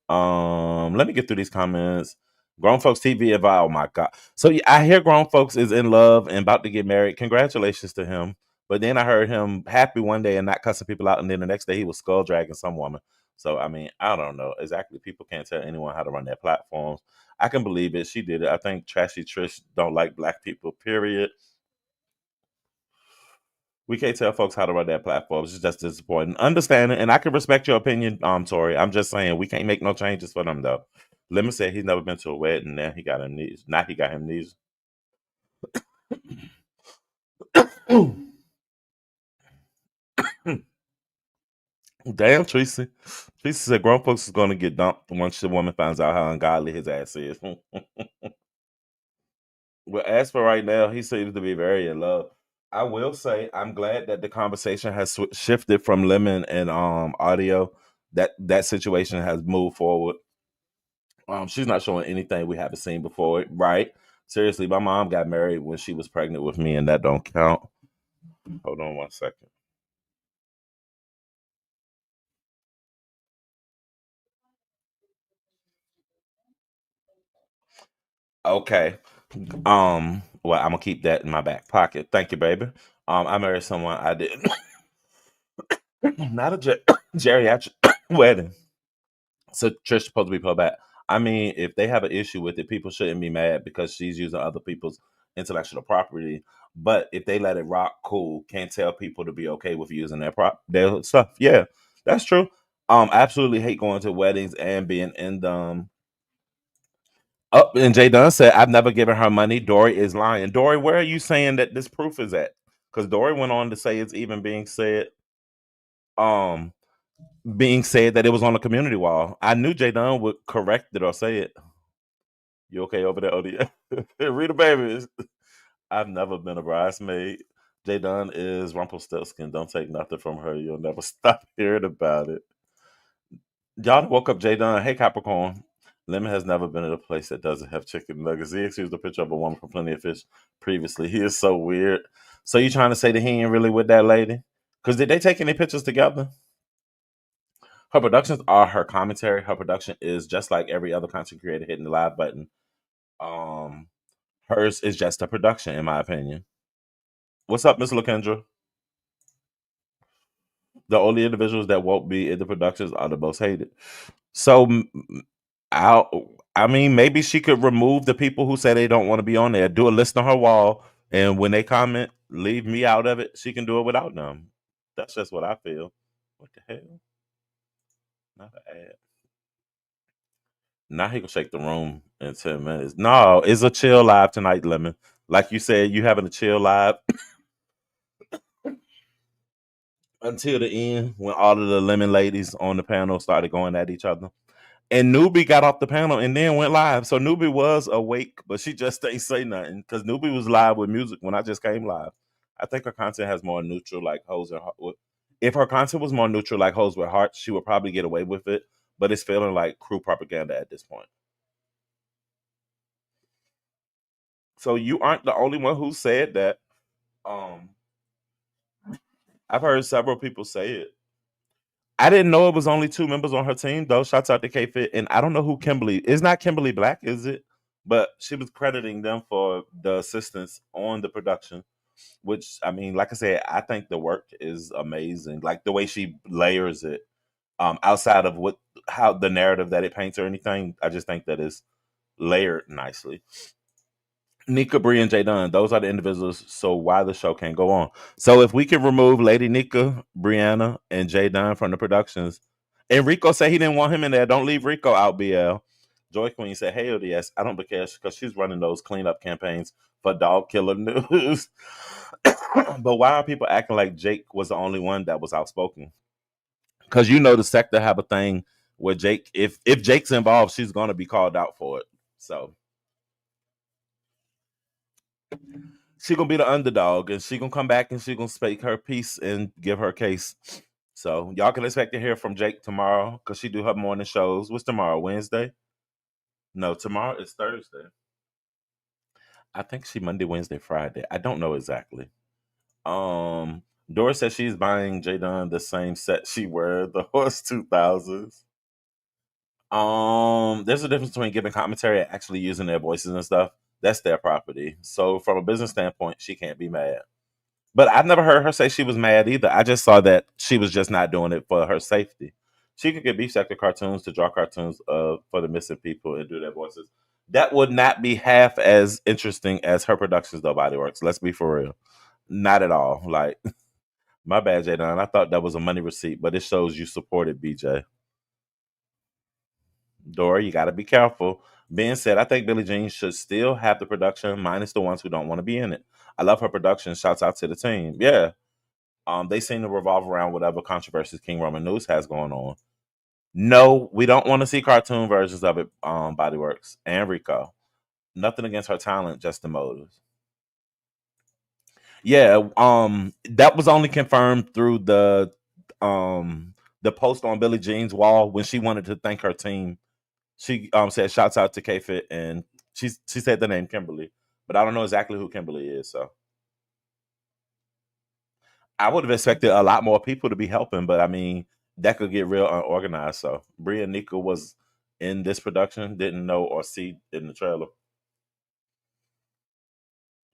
A: Let me get through these comments. Grown folks TV advice. Oh my god. So yeah, I hear grown folks is in love and about to get married. Congratulations to him. But then I heard him happy one day and not cussing people out, and then the next day he was skull dragging some woman. So I mean, I don't know exactly. People can't tell anyone how to run their platforms. I can believe it. She did it. I think Trashy Trish don't like black people. Period. We can't tell folks how to run their platforms. It's just disappointing. Understanding, and I can respect your opinion, Tori. I'm just saying we can't make no changes for them though. Lemon said he's never been to a wedding. Now he got amnesia. Now he got amnesia. Damn, Tracy. Tracy said grown folks is going to get dumped once the woman finds out how ungodly his ass is. Well, as for right now, he seems to be very in love. I will say I'm glad that the conversation has shifted from Lemon and audio. That situation has moved forward. She's not showing anything we haven't seen before, right? Seriously, my mom got married when she was pregnant with me, and that don't count. Hold on one second. Okay. Well, I'm gonna keep that in my back pocket. Thank you, baby. I married someone I did not a geriatric wedding. So Trish supposed to be pulled back. I mean, if they have an issue with it, people shouldn't be mad because she's using other people's intellectual property. But if they let it rock, cool. Can't tell people to be okay with using their stuff. Yeah, that's true. I absolutely hate going to weddings and being in them. Up and Jay Dunn said, "I've never given her money." Dory is lying. Dory, where are you saying that this proof is at? Because Dory went on to say it's even um, being said that it was on the community wall. I knew Jay Dunn would correct it or say it. You okay over there, OD? Rita Baby. I've never been a bridesmaid. Jay Dunn is Rumpelstiltskin. Don't take nothing from her. You'll never stop hearing about it. Y'all woke up Jay Dunn. Hey, Capricorn. Lemon has never been at a place that doesn't have chicken nuggets. He used a picture of a woman from Plenty of Fish previously. He is so weird. So you trying to say that he ain't really with that lady? Because did they take any pictures together? Her productions are her commentary. Her production is just like every other content creator hitting the live button. Um, Hers is just a production, in my opinion. What's up, Miss LaKendra? The only individuals that won't be in the productions are the most hated. So, I, I mean, maybe she could remove the people who say they don't want to be on there. Do a list on her wall, and when they comment, leave me out of it. She can do it without them. That's just what I feel. What the hell? Not an ad. Now he can shake the room in 10 minutes. No, it's a chill live tonight, Lemon. Like you said, you having a chill live until the end when all of the lemon ladies on the panel started going at each other. And Newbie got off the panel and then went live. So Newbie was awake, but she just ain't say nothing because Newbie was live with music when I just came live. I think her content has more neutral, like hoes and heart. If her content was more neutral, like hoes with hearts, she would probably get away with it. But it's feeling like crew propaganda at this point. So you aren't the only one who said that. Um, I've heard several people say it. I didn't know it was only two members on her team though. Shouts out to K Fit, and I don't know who Kimberly. It's not Kimberly Black, is it? But she was crediting them for the assistance on the production. Which I mean, like I said, I think the work is amazing. Like the way she layers it, outside of what how the narrative that it paints or anything. I just think that is layered nicely. Nika, Bree, and Jay Dunn. Those are the individuals. So why the show can't go on? So if we can remove Lady Nika, Brianna, and Jay Dunn from the productions, and Rico said he didn't want him in there. Don't leave Rico out, BL. Joy Queen said, "Hey O.D.S, I don't because she's running those cleanup campaigns for dog killer news." But why are people acting like Jake was the only one that was outspoken? Because you know the sector have a thing where Jake, if Jake's involved, she's gonna be called out for it. So she gonna be the underdog, and she gonna come back and she gonna speak her piece and give her case. So y'all can expect to hear from Jake tomorrow because she do her morning shows. What's tomorrow? Wednesday? No, tomorrow is Thursday. I think she Monday, Wednesday, Friday. I don't know exactly. Um, Dory says she's buying Jadon the same set she wear the Horse 2000s. There's a difference between giving commentary and actually using their voices and stuff. That's their property. So from a business standpoint, she can't be mad. But I've never heard her say she was mad either. I just saw that she was just not doing it for her safety. She could get beef sector cartoons to draw cartoons for the missing people and do their voices. That would not be half as interesting as her productions, though, Body Works. Let's be for real. Not at all. Like, my bad, Jadon. I thought that was a money receipt, but it shows you supported BJ. Dory, you got to be careful. Being said, I think Billie Jean should still have the production, minus the ones who don't want to be in it. I love her production. Shouts out to the team. Yeah, they seem to revolve around whatever controversies King Roman News has going on. No, we don't want to see cartoon versions of it. Bodyworks and Rico. Nothing against her talent, just the motives. Yeah, that was only confirmed through the post on Billie Jean's wall when she wanted to thank her team. She said shouts out to K Fit and she said the name Kimberly, but I don't know exactly who Kimberly is. So I would have expected a lot more people to be helping, but I mean that could get real unorganized. So Bria Nika was in this production, didn't know or see in the trailer.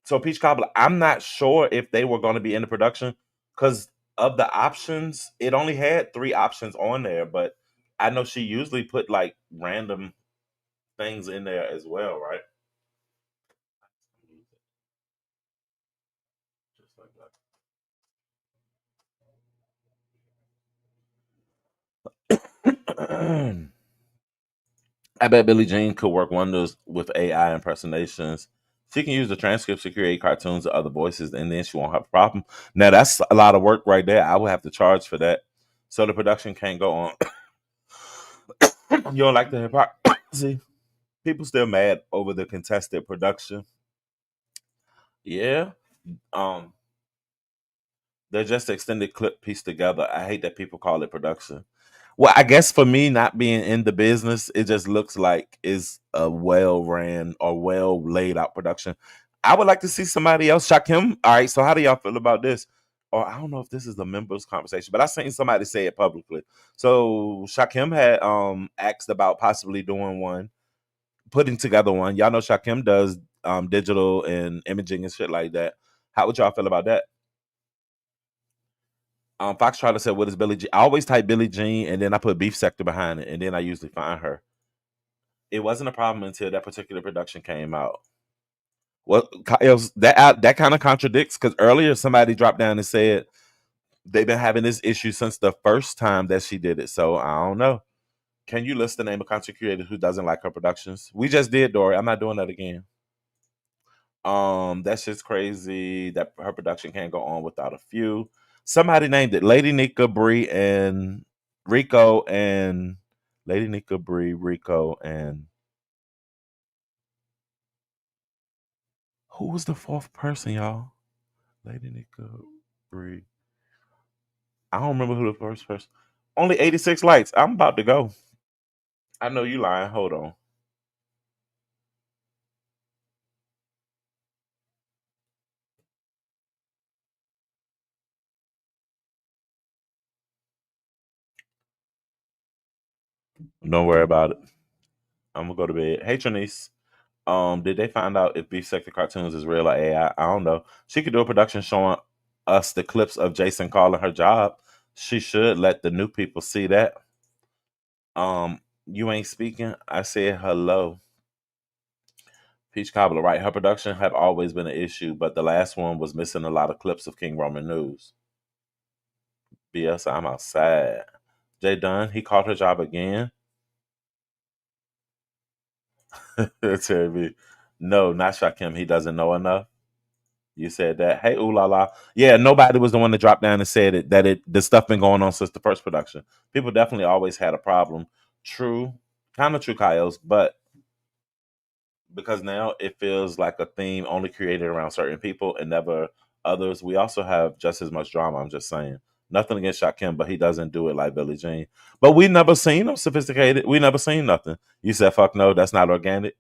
A: So Peach Cobbler, I'm not sure if they were going to be in the production because of the options. It only had three options on there, but I know she usually put like random things in there as well, right? Just like that. I bet Billie Jean could work wonders with AI impersonations. She can use the transcripts to create cartoons of other voices, and then she won't have a problem. Now that's a lot of work right there. I would have to charge for that, so the production can't go on. You don't like the hypocrisy? People still mad over the contested production. Yeah, um, they're just extended clip pieced together. I hate that people call it production. Well, I guess for me, not being in the business, it just looks like it's a well ran or well laid out production. I would like to see somebody else. Shakim. All right. So how do y'all feel about this? Or I don't know if this is a members conversation, but I seen somebody say it publicly. So Shakim had asked about possibly doing one, putting together one. Y'all know Shakim does digital and imaging and shit like that. How would y'all feel about that? Fox tried to say, "What is Billie Jean?" I always type Billie Jean and then I put Beef Sector behind it, and then I usually find her. It wasn't a problem until that particular production came out. Well, that kind of contradicts because earlier somebody dropped down and said they've been having this issue since the first time that she did it. So I don't know. Can you list the name of content creator who doesn't like her productions? We just did, Dory. I'm not doing that again. That's just crazy that her production can't go on without a few. Somebody named it Lady Nika Bree and Rico and Lady Nika Bree, Rico, and who was the fourth person, y'all? Lady Nika Bree. I don't remember who the first person. Only 86 likes. I'm about to go. I know you lying. Hold on. Don't worry about it. I'm gonna go to bed. Hey Trinice. Did they find out if Beef Sector Cartoons is real or AI? I don't know. She could do a production showing us the clips of Jason calling her job. She should let the new people see that. You ain't speaking. I said hello. Peach Cobbler, right? Her production have always been an issue, but the last one was missing a lot of clips of King Roman news. BS, I'm outside. Jay Dunn, he called her job again. Tell me, no, not Shakim. He doesn't know enough. You said that. Hey, ooh la la. Yeah, nobody was the one that dropped down and said it that the stuff been going on since the first production. People definitely always had a problem. True, kind of true, Kyos, but because now it feels like a theme only created around certain people and never others. We also have just as much drama. I'm just saying. Nothing against Shakim, but he doesn't do it like Billie Jean. But we never seen him sophisticated. We never seen nothing. You said fuck no, that's not organic.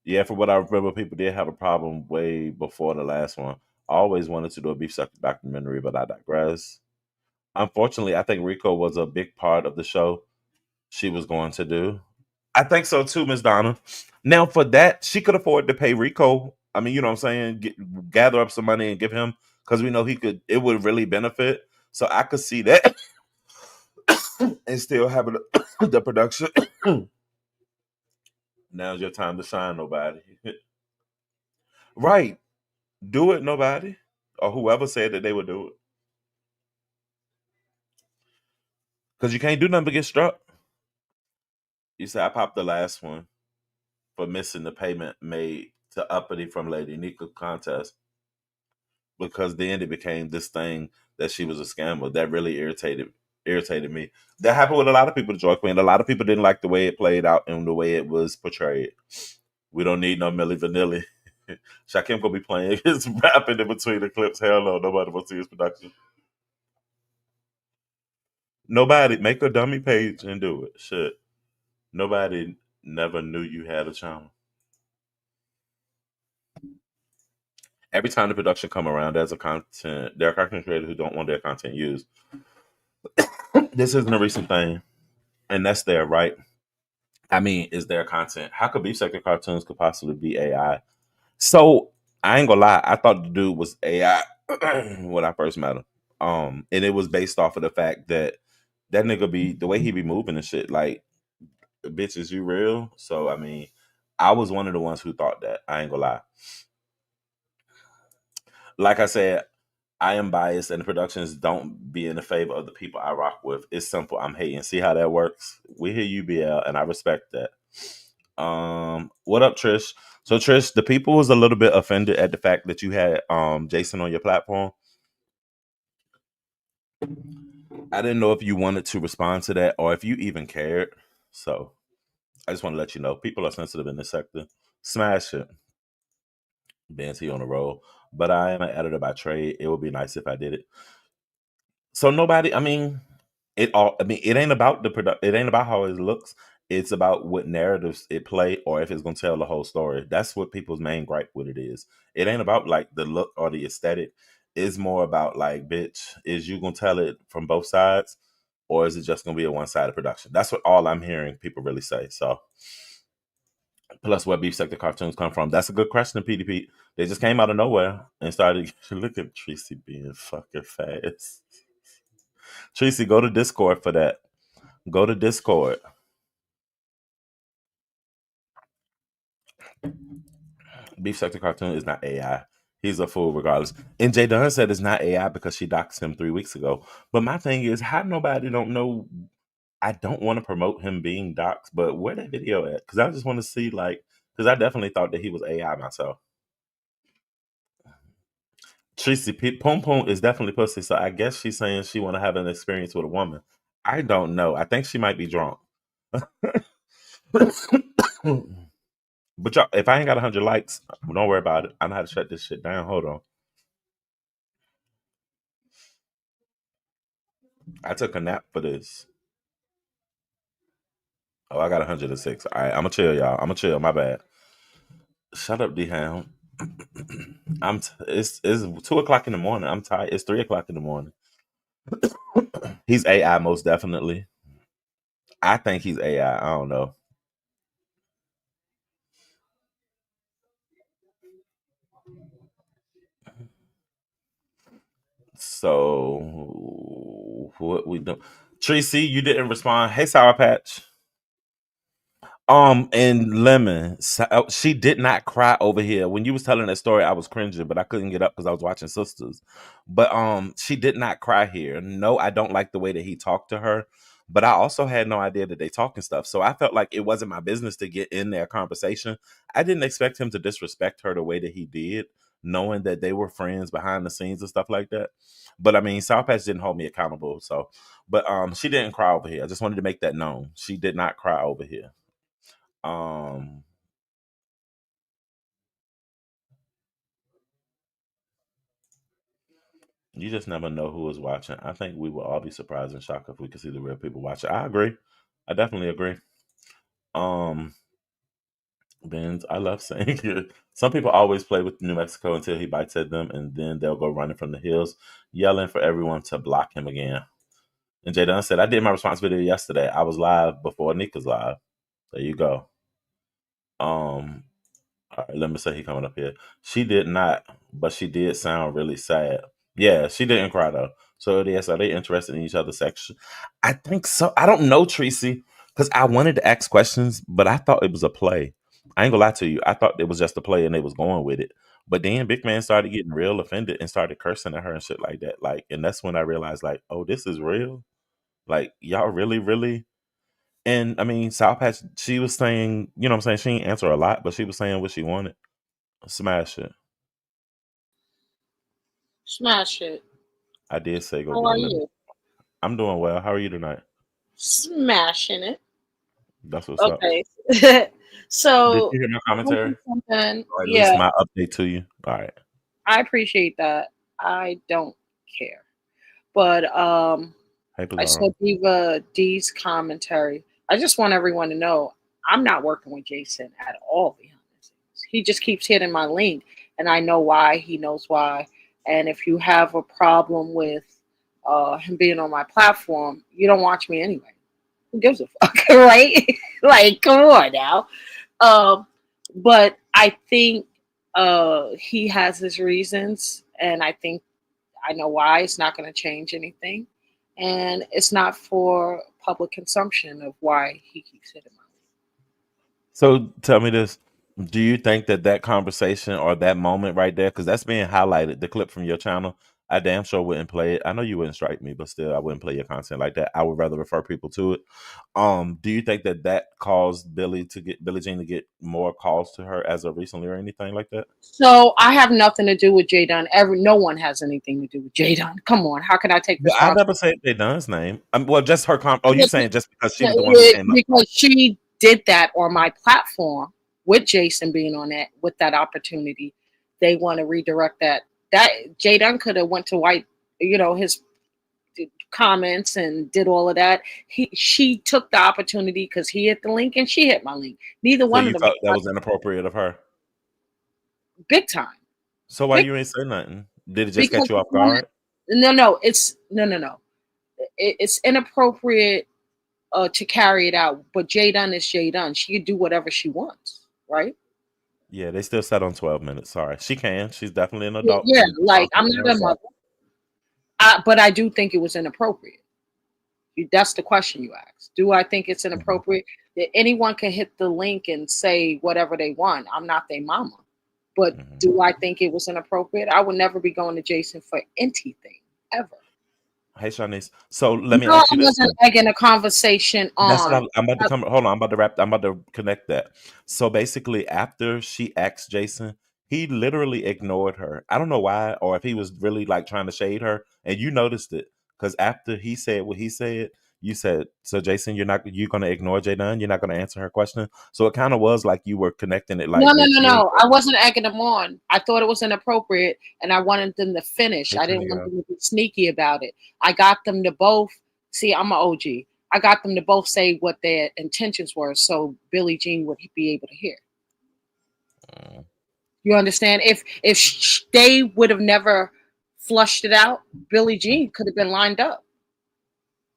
A: Yeah, for what I remember, people did have a problem way before the last one. I always wanted to do a beef sucker documentary, but I digress. Unfortunately, I think Rico was a big part of the show she was going to do. I think so too, Miss Donna. Now, for that, she could afford to pay Rico. I mean, you know what I'm saying? Gather up some money and give him because we know he could, it would really benefit. So I could see that and still have the production. Now's your time to shine, nobody. Right. Do it, nobody. Or whoever said that they would do it. Because you can't do nothing but get struck. You said I popped the last one for missing the payment made to Uppity from Lady Nika contest because then it became this thing that she was a scammer. That really irritated me. That happened with a lot of people, Joy Queen. A lot of people didn't like the way it played out and the way it was portrayed. We don't need no Millie Vanilli. Shakim gonna be playing his rapping in between the clips. Hell no, nobody wants to see his production. Nobody make a dummy page and do it. Shit. Nobody never knew you had a channel. Every time the production come around, there are content creators who don't want their content used. This isn't a recent thing, and that's their right. I mean, is their content? How could beef sector cartoons could possibly be AI? So I ain't gonna lie, I thought the dude was AI when I first met him. And it was based off of the fact that that nigga be the way he be moving and shit. Like, bitch, is you real? So I mean, I was one of the ones who thought that. I ain't gonna lie. Like I said, I am biased, and the productions don't be in the favor of the people I rock with. It's simple. I'm hating. See how that works? We hear you, BL, and I respect that. What up, Trish? So, Trish, the people was a little bit offended at the fact that you had Jason on your platform. I didn't know if you wanted to respond to that or if you even cared. So, I just want to let you know people are sensitive in this sector. Smash it. BNT on the roll. But I am an editor by trade. It would be nice if I did it. So nobody, I mean, it ain't about the product. It ain't about how it looks. It's about what narratives it play or if it's gonna tell the whole story. That's what people's main gripe with it is. It ain't about like the look or the aesthetic. It's more about like, bitch, is you gonna tell it from both sides, or is it just gonna be a one sided production? That's what all I'm hearing people really say. So Plus, where beef sector cartoons come from? That's a good question, PDP. They just came out of nowhere and started. Look at Tracy being fucking fast. Tracy, go to Discord for that. Go to Discord. Beef sector cartoon is not AI. He's a fool regardless. And Jay Dunn said it's not AI because she doxed him 3 weeks ago. But my thing is, how nobody don't know? I don't want to promote him being doxxed, but where that video at? Because I just want to see, like, because I definitely thought that he was AI myself. Tracy Pom Pom is definitely pussy, so I guess she's saying she want to have an experience with a woman. I don't know. I think she might be drunk. But y'all, if I ain't got 100 likes, don't worry about it. I know how to shut this shit down. Hold on. I took a nap for this. Oh, I got 106. All right, I'm gonna chill, y'all. I'm gonna chill. My bad. Shut up, D Hound. It's 2 o'clock in the morning. I'm tired. It's 3 o'clock in the morning. He's AI most definitely. I think he's AI. I don't know. So what we do? Tracy, you didn't respond. Hey, Sour Patch. And Lemon, she did not cry over here. When you was telling that story, I was cringing, but I couldn't get up because I was watching Sisters. But she did not cry here. No, I don't like the way that he talked to her. But I also had no idea that they talk and stuff. So I felt like it wasn't my business to get in their conversation. I didn't expect him to disrespect her the way that he did, knowing that they were friends behind the scenes and stuff like that. But I mean, South Patch didn't hold me accountable. So, but she didn't cry over here. I just wanted to make that known. She did not cry over here. Um, you just never know who is watching. I think we will all be surprised and shocked if we could see the real people watching. I agree. I definitely agree. Um, Benz, I love saying it. Some people always play with New Mexico until he bites at them, and then they'll go running from the hills, yelling for everyone to block him again. And Jay Dunn said, I did my response video yesterday. I was live before Nika's live. There you go. Um, All right, let me say he coming up here. She did not, but she did sound really sad. Yeah, she didn't cry though. So yes, are they interested in each other's section? I think so. I don't know, Tracy, because I wanted to ask questions, but I thought it was a play. I ain't gonna lie to you. I thought it was just a play and they was going with it. But then Big Man started getting real offended and started cursing at her and shit like that. Like, and that's when I realized, like, oh, this is real. Like, y'all really, really. And I mean, South Patch, she was saying, you know what I'm saying? She didn't answer a lot, but she was saying what she wanted. Smash it.
C: Smash it.
A: I did say go
C: How
A: get a
C: are
A: lemon.
C: you?
A: I'm doing well. How are you tonight?
C: Smashing it.
A: That's what's up.
C: Okay.
A: Did
C: So,
A: you hear my commentary?
C: 100 something.
A: Or at least
C: Yeah,
A: my update to you? All right.
C: I appreciate that. I don't care. But
A: Hey,
C: I saw
A: Bizarro.
C: Diva D's commentary. I just want everyone to know I'm not working with Jason at all behind the scenes. He just keeps hitting my link, and I know why. He knows why. And if you have a problem with him being on my platform, you don't watch me anyway. Who gives a fuck, right? Like, come on now. Um, but I think he has his reasons, and I think I know why. It's not going to change anything, and it's not for public consumption of why he keeps hitting my.
A: So tell me this. Do you think that that conversation or that moment right there, because that's being highlighted, the clip from your channel, I damn sure wouldn't play it. I know you wouldn't strike me, but still, I wouldn't play your content like that. I would rather refer people to it. Do you think that that caused Billie Jean to get more calls to her as of recently or anything like that?
C: So I have nothing to do with Jay Dunn. No one has anything to do with Jay Dunn. Come on, how can I take
A: But I
C: responsibility?
A: never said Jay Dunn's name. Well, just her. Oh, you saying just because she was the one who came up?
C: Because she did that on my platform with Jason being on that with that opportunity. They want to redirect that. That Jay Dunn could have went to white, his comments and did all of that. She took the opportunity because he hit the link and she hit my link. Neither
A: So
C: one of
A: you
C: them
A: felt that was inappropriate of her.
C: big time.
A: So why
C: Big
A: you ain't say nothing? Did it just
C: because
A: catch you off guard?
C: no, it's no. It's inappropriate to carry it out. But Jay Dunn is Jay Dunn. She can do whatever she wants. right?
A: Yeah, they still set on 12 minutes. Sorry. She can. She's definitely an
C: Yeah,
A: adult
C: yeah,
A: to
C: like
A: talk
C: I'm
A: anything
C: not a
A: else out.
C: mother, but I do think it was inappropriate. That's the question you asked. Do I think it's
A: Mhm.
C: inappropriate that anyone can hit the link and say whatever they want? I'm not their mama. But
A: Mhm.
C: do I think it was inappropriate? I would never be going to Jason for anything ever.
A: Hey, Shanice. So let me
C: No, I
A: ask you this
C: wasn't
A: then.
C: egging a conversation
A: That's what
C: on.
A: I'm about to
C: Uh,
A: come. Hold on, I'm about to wrap. I'm about to connect that. So basically, after she asked Jason, he literally ignored her. I don't know why, or if he was really like trying to shade her, and you noticed it because after he said what he said, you said, "So Jason, you're gonna ignore Jay Dunn. You're not gonna answer her question." So it kind of was like you were connecting it,
C: no,
A: like,
C: no,
A: "Bitch,
C: no,
A: you ain't."
C: no. I wasn't egging them on. I thought it was inappropriate, and I wanted them to finish.
A: Hey,
C: I didn't want
A: Tania.
C: them to be sneaky about it. I got them to both. See, I'm an OG. I got them to both say what their intentions were, so Billie Jean would be able to hear.
A: Mm.
C: You understand? If they would have never flushed it out, Billie Jean could have been lined up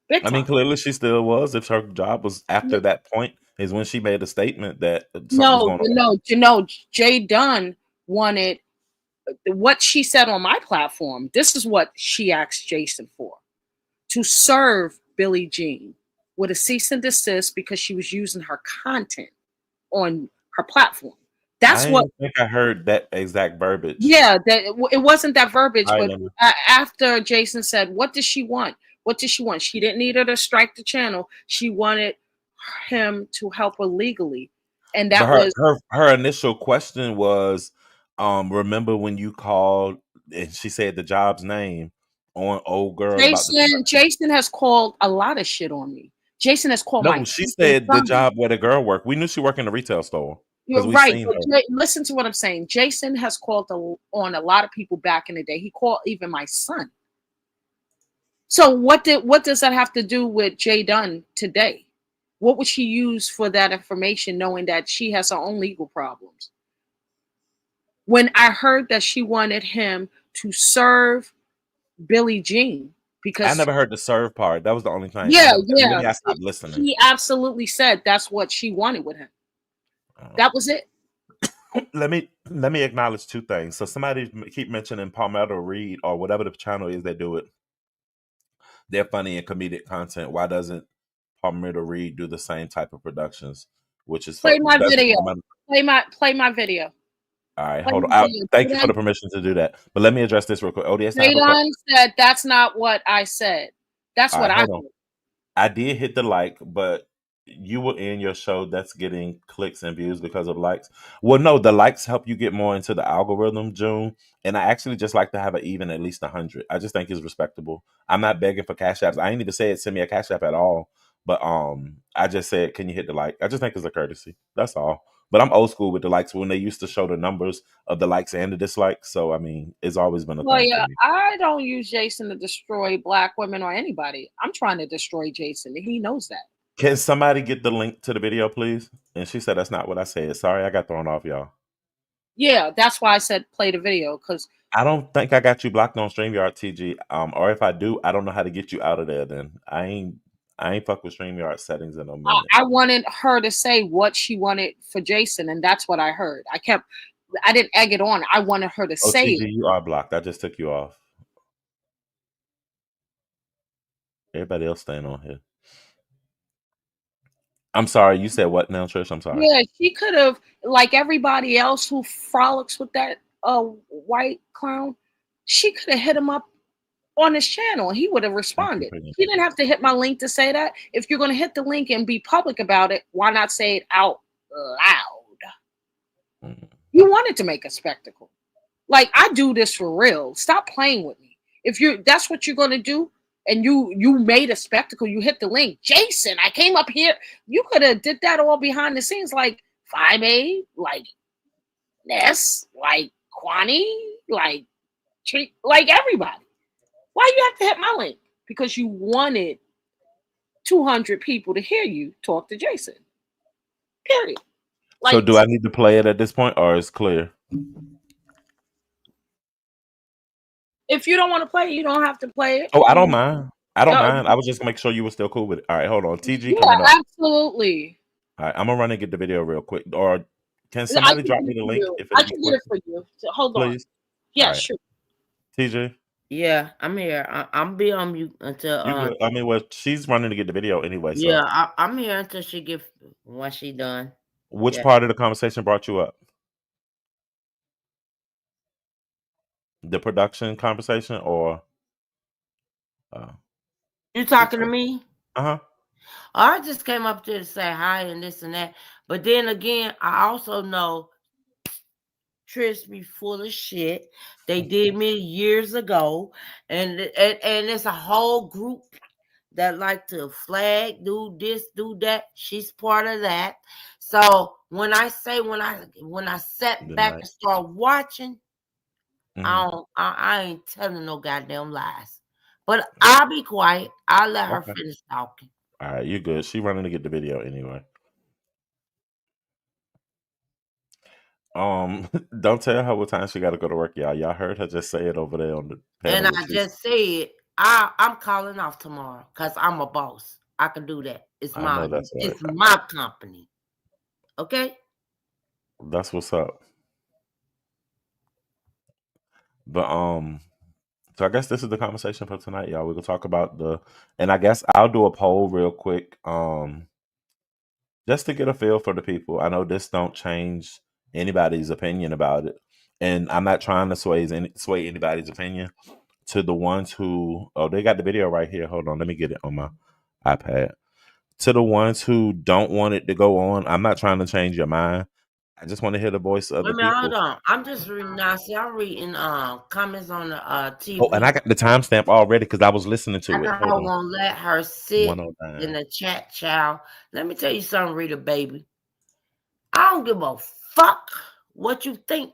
C: big
A: I mean,
C: time.
A: clearly she still was. If her job was after that point, is when she made a statement that something was
C: No,
A: going on.
C: no, Jay Dunn wanted what she said on my platform. This is what she asked Jason for: to serve Billie Jean with a cease and desist because she was using her content on her platform.
A: I
C: That's what.
A: didn't think I heard that exact verbiage.
C: Yeah, that it wasn't that verbiage,
A: All right,
C: but
A: Lemon.
C: after Jason said, "What does she want? What does she want?" She didn't need her to strike the channel. She wanted him to help her legally, and
A: But
C: that was
A: her initial question was, remember when you called and she said the job's name on old girl about the
C: Jason. Jason has called a lot of shit on me. Jason has called my
A: no, she
C: fucking
A: said the
C: son.
A: job where the girl worked. We knew she worked in the retail store because
C: You're
A: we
C: right,
A: seen
C: but
A: her.
C: listen to what I'm saying. Jason has called on a lot of people back in the day. He called even my son. So what does that have to do with Jay Dunn today? What would she use for that information, knowing that she has her own legal problems? When I heard that she wanted him to serve Billie Jean,
A: I
C: because
A: never heard the serve part. That was the only thing. I
C: yeah,
A: never.
C: yeah,
A: Maybe I stopped listening.
C: he absolutely said that's what she wanted with him.
A: Uh,
C: That was it.
A: let me acknowledge two things. So somebody keep mentioning Palmetto Reed or whatever the channel is that do it. They're funny and comedic content. Why doesn't Palmetto Reed do the same type of productions? Which is
C: Play my
A: doesn't
C: video.
A: Palmetto.
C: Play my video.
A: All right,
C: Play
A: hold
C: my
A: on.
C: video.
A: Thank you for the permission to do that. But let me address this real quick. ODS, I have a question.
C: Jadon said that's not what I said. That's
A: All
C: what
A: right,
C: I
A: hold on.
C: heard.
A: I did hit the like, but you will end your show that's getting clicks and views because of likes. Well, no, the likes help you get more into the algorithm, June. And I actually just like to have an even at least 100. I just think it's respectable. I'm not begging for cash apps. I ain't even say it send me a cash app at all. But I just said, can you hit the like? I just think it's a courtesy. That's all. But I'm old school with the likes when they used to show the numbers of the likes and the dislikes. So I mean, it's always been a
C: Well,
A: thing for
C: yeah,
A: me.
C: I don't use Jason to destroy black women or anybody. I'm trying to destroy Jason, and he knows that.
A: Can somebody get the link to the video, please? And she said that's not what I said. Sorry, I got thrown off, y'all.
C: Yeah, that's why I said play the video, because
A: I don't think I got you blocked on StreamYard TG. Or if I do, I don't know how to get you out of there then. I ain't fuck with StreamYard settings in a minute.
C: I wanted her to say what she wanted for Jason, and that's what I heard. I didn't egg it on. I wanted her to
A: Oh,
C: say
A: TG,
C: it.
A: you are blocked. I just took you off. Everybody else staying on here. I'm sorry, you said what now, Trish? I'm sorry.
C: Yeah, she could have, like everybody else who frolics with that white clown, she could have hit him up on his channel and he would have
A: Thank you
C: responded.
A: for your
C: He didn't have to hit my link to say that. If you're going to hit the link and be public about it, why not say it out loud?
A: mm.
C: You wanted to make a spectacle. Like, I do this for real. Stop playing with me. If you're that's what you're going to do, and you made a spectacle, you hit the link. Jason, I came up here. You could have did that all behind the scenes, like 5A, like Ness, like Kwani, like like everybody. Why you have to hit my link? Because you wanted 200 people to hear you talk to Jason. Period.
A: So
C: Like,
A: do I need to play it at this point or is clear?
C: if you don't want to play it, you don't have to play it.
A: Oh, I
C: I
A: don't
C: mean,
A: mind. I don't
C: uh,
A: mind. I was just gonna make sure you were still cool with it. All right, hold on. TG
C: yeah,
A: coming up.
C: absolutely.
A: All right, I'm gonna run and get the video real quick. Or Can
C: I
A: somebody
C: can
A: drop
C: get
A: me
C: it
A: the
C: for
A: link
C: you.
A: if
C: I
A: it'll be
C: can get it
A: quicker,
C: for you. So, hold on.
A: please? All
C: Yeah,
A: right,
C: sure.
A: TJ,
D: Yeah, I'm here. I'm be on mute until
A: you good? I mean, well, she's running to get the video anyway. So,
D: yeah, I'm here until she get when she done.
A: which
D: Yeah.
A: part of the conversation brought you up? The production conversation, or uh,
D: You talking to
A: because
D: me?
A: uh-huh.
D: I just came up there to say hi and this and that. But then again, I also know Trish be full of shit. They did me years ago, and it's a whole group that like to flag, do this, do that. She's part of that. So when I say when I sat
A: Good
D: back
A: night.
D: and start watching,
A: Mm-hmm.
D: I ain't telling no goddamn lies. But I'll be quiet. I'll let her
A: Okay.
D: finish talking.
A: All right, you good. She running to get the video anyway. Don't tell her what time she got to go to work, y'all. Y'all heard her just say it over there on the
D: And
A: panel that
D: I
A: she's.
D: just said I'm calling off tomorrow because I'm a boss. I can do that.
A: I know that's right.
D: It's my company. Okay?
A: That's what's up. But so I guess this is the conversation for tonight, y'all. We're gonna talk about and I guess I'll do a poll real quick, just to get a feel for the people. I know this don't change anybody's opinion about it, and I'm not trying to sway anybody's opinion. To the ones who, oh, they got the video right here. Hold on, let me get it on my iPad. To the ones who don't want it to go on, I'm not trying to change your mind. I just want to hear the voice of
D: Wait
A: the
D: a minute, hold
A: people.
D: on. I'm just reading now. See, I'm reading comments on the
A: Oh, and
D: TV.
A: I got the timestamp already because I was listening to it.
D: I
A: Hold on.
D: won't let her sit in
A: 109.
D: the chat, child. Let me tell you something, Rita, baby. I don't give a fuck what you think.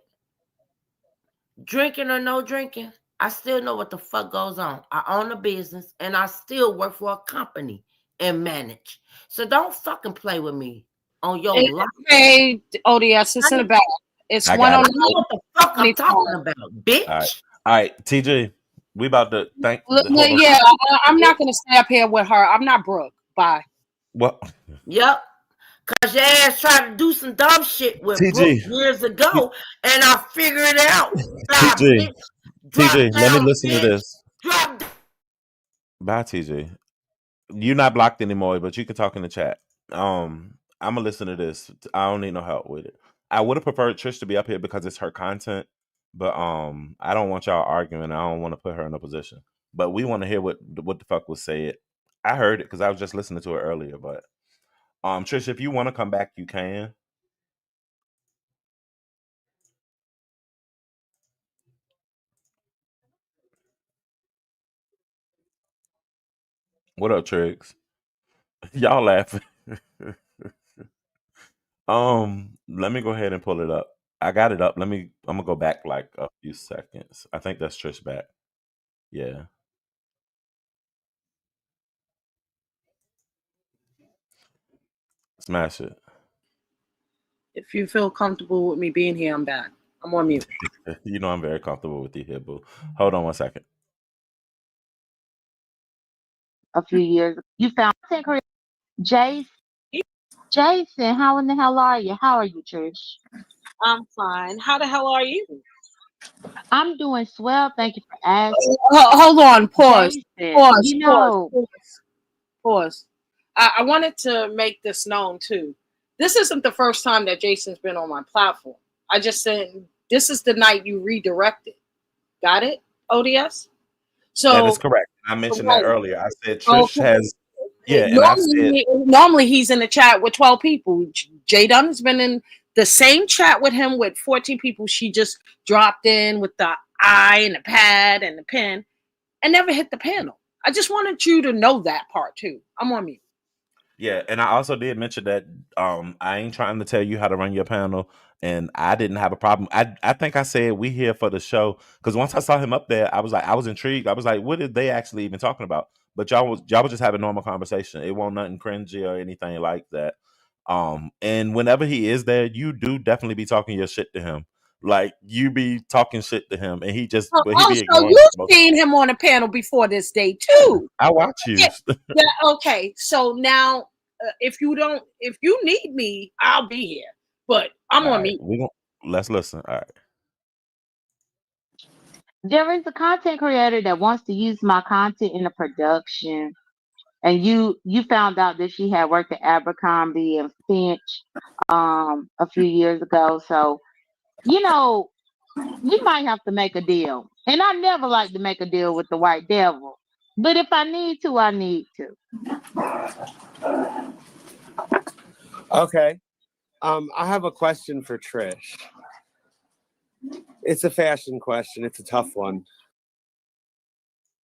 D: Drinking or no drinking, I still know what the fuck goes on. I own a business and I still work for a company and manage. So don't fucking play with me on your life.
C: Hey, O.D.S, it's in the back. It's
A: I
C: one
A: got
C: on
A: it.
D: I know what the fuck I'm talking about,
A: All right.
D: bitch.
A: All right, TJ, we about to hold on.
C: Yeah, I'm not going to stay up here with her. I'm not Brooke. Bye.
A: What?
D: Yep. Cause your ass tried to do some dumb shit with Brooke
A: TJ,
D: years ago, and I figured it out. Bye,
A: TJ,
D: bitch.
A: TJ,
D: Drop
A: let me
D: down,
A: listen to
D: bitch.
A: this.
D: Drop down.
A: Bye, TJ. You're not blocked anymore, but you can talk in the chat. I'm gonna listen to this. I don't need no help with it. I would have preferred Trish to be up here because it's her content, but I don't want y'all arguing. I don't want to put her in a position. But we want to hear what the fuck was said. I heard it because I was just listening to it earlier. But Trish, if you want to come back, you can. What up, Triggs? Y'all laughing. Let me go ahead and pull it up. I got it up. I'm gonna go back like a few seconds. I think that's Trish back. Yeah. Smash it.
C: If you feel comfortable with me being here, I'm back. I'm on mute.
A: You know I'm very comfortable with you here, boo. Hold on one second.
E: A few years. You found Jason. Jason, how in the hell are you? How are you, Trish?
C: I'm fine. How the hell are you?
E: I'm doing swell. Thank you for asking.
C: Hold on. Pause.
E: Jason,
C: Pause.
E: you
C: Pause.
E: know,
C: Pause. Pause. I wanted to make this known too. This isn't the first time that Jason's been on my platform. I just said this is the night you redirected. Got it? ODS?
A: That is
C: So,
A: correct. I mentioned that
C: right.
A: earlier. I said Trish
C: Okay.
A: has, yeah, and I said,
C: Normally he's in the chat with 12 people. Jay Dunn has been in the same chat with him with 14 people. She just dropped in with the eye and the pad and the pen and never hit the panel. I just wanted you to know that part too. I'm on mute.
A: yeah, and I also did mention that I ain't trying to tell you how to run your panel, and I didn't have a problem. I think I said we here for the show because once I saw him up there, I was intrigued. I was like, what are they actually even talking about? But y'all was just having normal conversation. It wasn't nothing cringy or anything like that. And whenever he is there, you do definitely be talking your shit to him. Like you be talking shit to him, and but he
C: Oh,
A: be
C: so
A: ignoring
C: you've
A: it most.
C: seen him on a panel before this day too.
A: I watch you.
C: Yeah, yeah, okay. So now if you need me, I'll be here. But I'm
A: All
C: on
A: right,
C: mute.
A: let's listen. All right.
E: There is a content creator that wants to use my content in a production, and you found out that she had worked at Abercrombie and Finch a few years ago. So you know we might have to make a deal. And I never like to make a deal with the white devil, but if I need to, I need to.
F: Okay. I have a question for Trish. It's a fashion question. It's a tough one.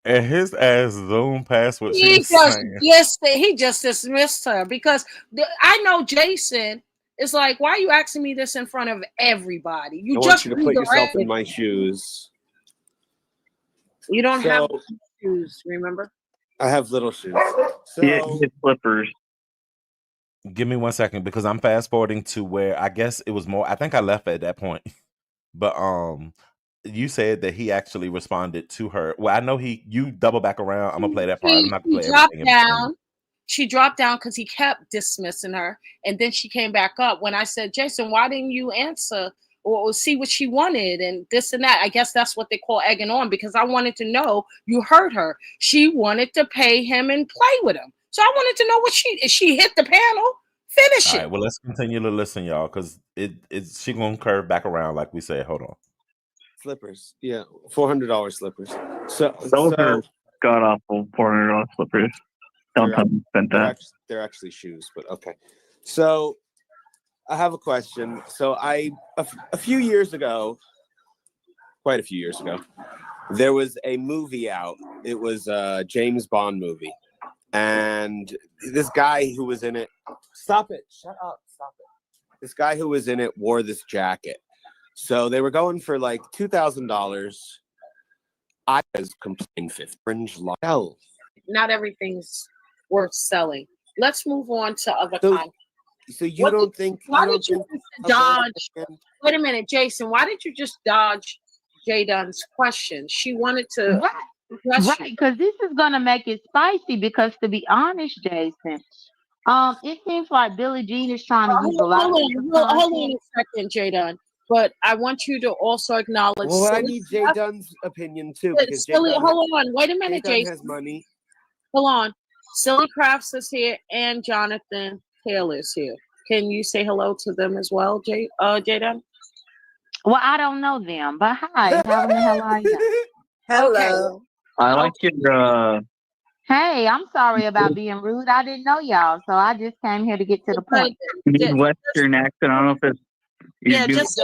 A: And his ass zoomed past what she
C: He
A: was saying.
C: just dismissed her because I know Jason is like, why are you asking me this in front of everybody? You
F: I
C: just
F: want you to put yourself in
C: redirected.
F: my shoes.
C: You don't have
F: So
C: shoes, remember?
F: I have little shoes.
G: Yeah,
F: So
G: his slippers.
A: Give me 1 second because I'm fast forwarding to where I guess it was more. I think I left at that point, but you said that he actually responded to her. Well, I know you double back around. I'm gonna play that part. I'm not gonna
C: She
A: play
C: dropped
A: everything in between.
C: down. She dropped down because he kept dismissing her, and then she came back up when I said, Jason, why didn't you answer or see what she wanted and this and that? I guess that's what they call egging on, because I wanted to know. You heard her. She wanted to pay him and play with him, so I wanted to know what she hit the panel. Finish
A: All
C: it.
A: right, well, let's continue to listen, y'all, because she gonna curve back around like we said. Hold on.
F: slippers. Yeah, $400 slippers.
G: Those are god awful $400 slippers. Don't tell me spent that.
F: They're actually shoes, but okay. So I have a question. So a few years ago, quite a few years ago, there was a movie out. It was a James Bond movie. And this guy who was in it, stop it, shut up, stop it. This guy who was in it wore this jacket. So they were going for like $2,000. I was complaining fringe hell.
C: Not everything's worth selling. Let's move on to other content.
F: So you don't think?
C: Why did you dodge? Wait a minute, Jason. Why did you just dodge Jadon's question? She wanted to.
E: Right, because this is gonna make it spicy. Because to be honest, Jason, it seems like Billie Jean is trying to use a lot of
C: Hold on a second, Jadon. But I want you to also acknowledge.
F: Well, I need Jadon's opinion too. Because
C: hold on, wait a minute, Jason.
F: Has money.
C: Hold on, Silly Crafts is here and Jonathan Taylor is here. Can you say hello to them as well, Jadon?
E: Well, I don't know them, but hi, how in the hell are you?
B: Hello.
C: Okay.
G: I like your
E: Hey, I'm sorry about being rude. I didn't know y'all, so I just came here to get to the point.
G: Midwestern accent. I don't know if it's
C: just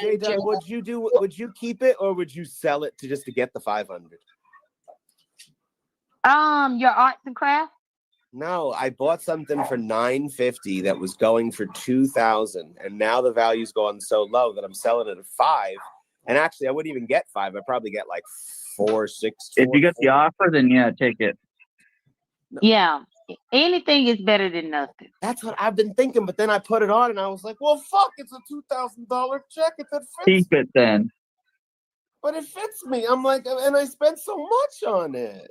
F: Jadon, would you keep it or would you sell it to get the 500?
E: Your arts and crafts?
F: No, I bought something for $950 that was going for $2,000, and now the value's gone so low that I'm selling it at $5. And actually, I wouldn't even get $5. I'd probably get like 4, 6.
G: If you get the offer, then yeah, take it.
F: No.
E: Yeah, anything is better than nothing.
F: That's what I've been thinking, but then I put it on and I was like, well, fuck, it's a $2,000 jacket that fits.
G: Keep it then.
F: But it fits me. I'm like, and I spent so much on it.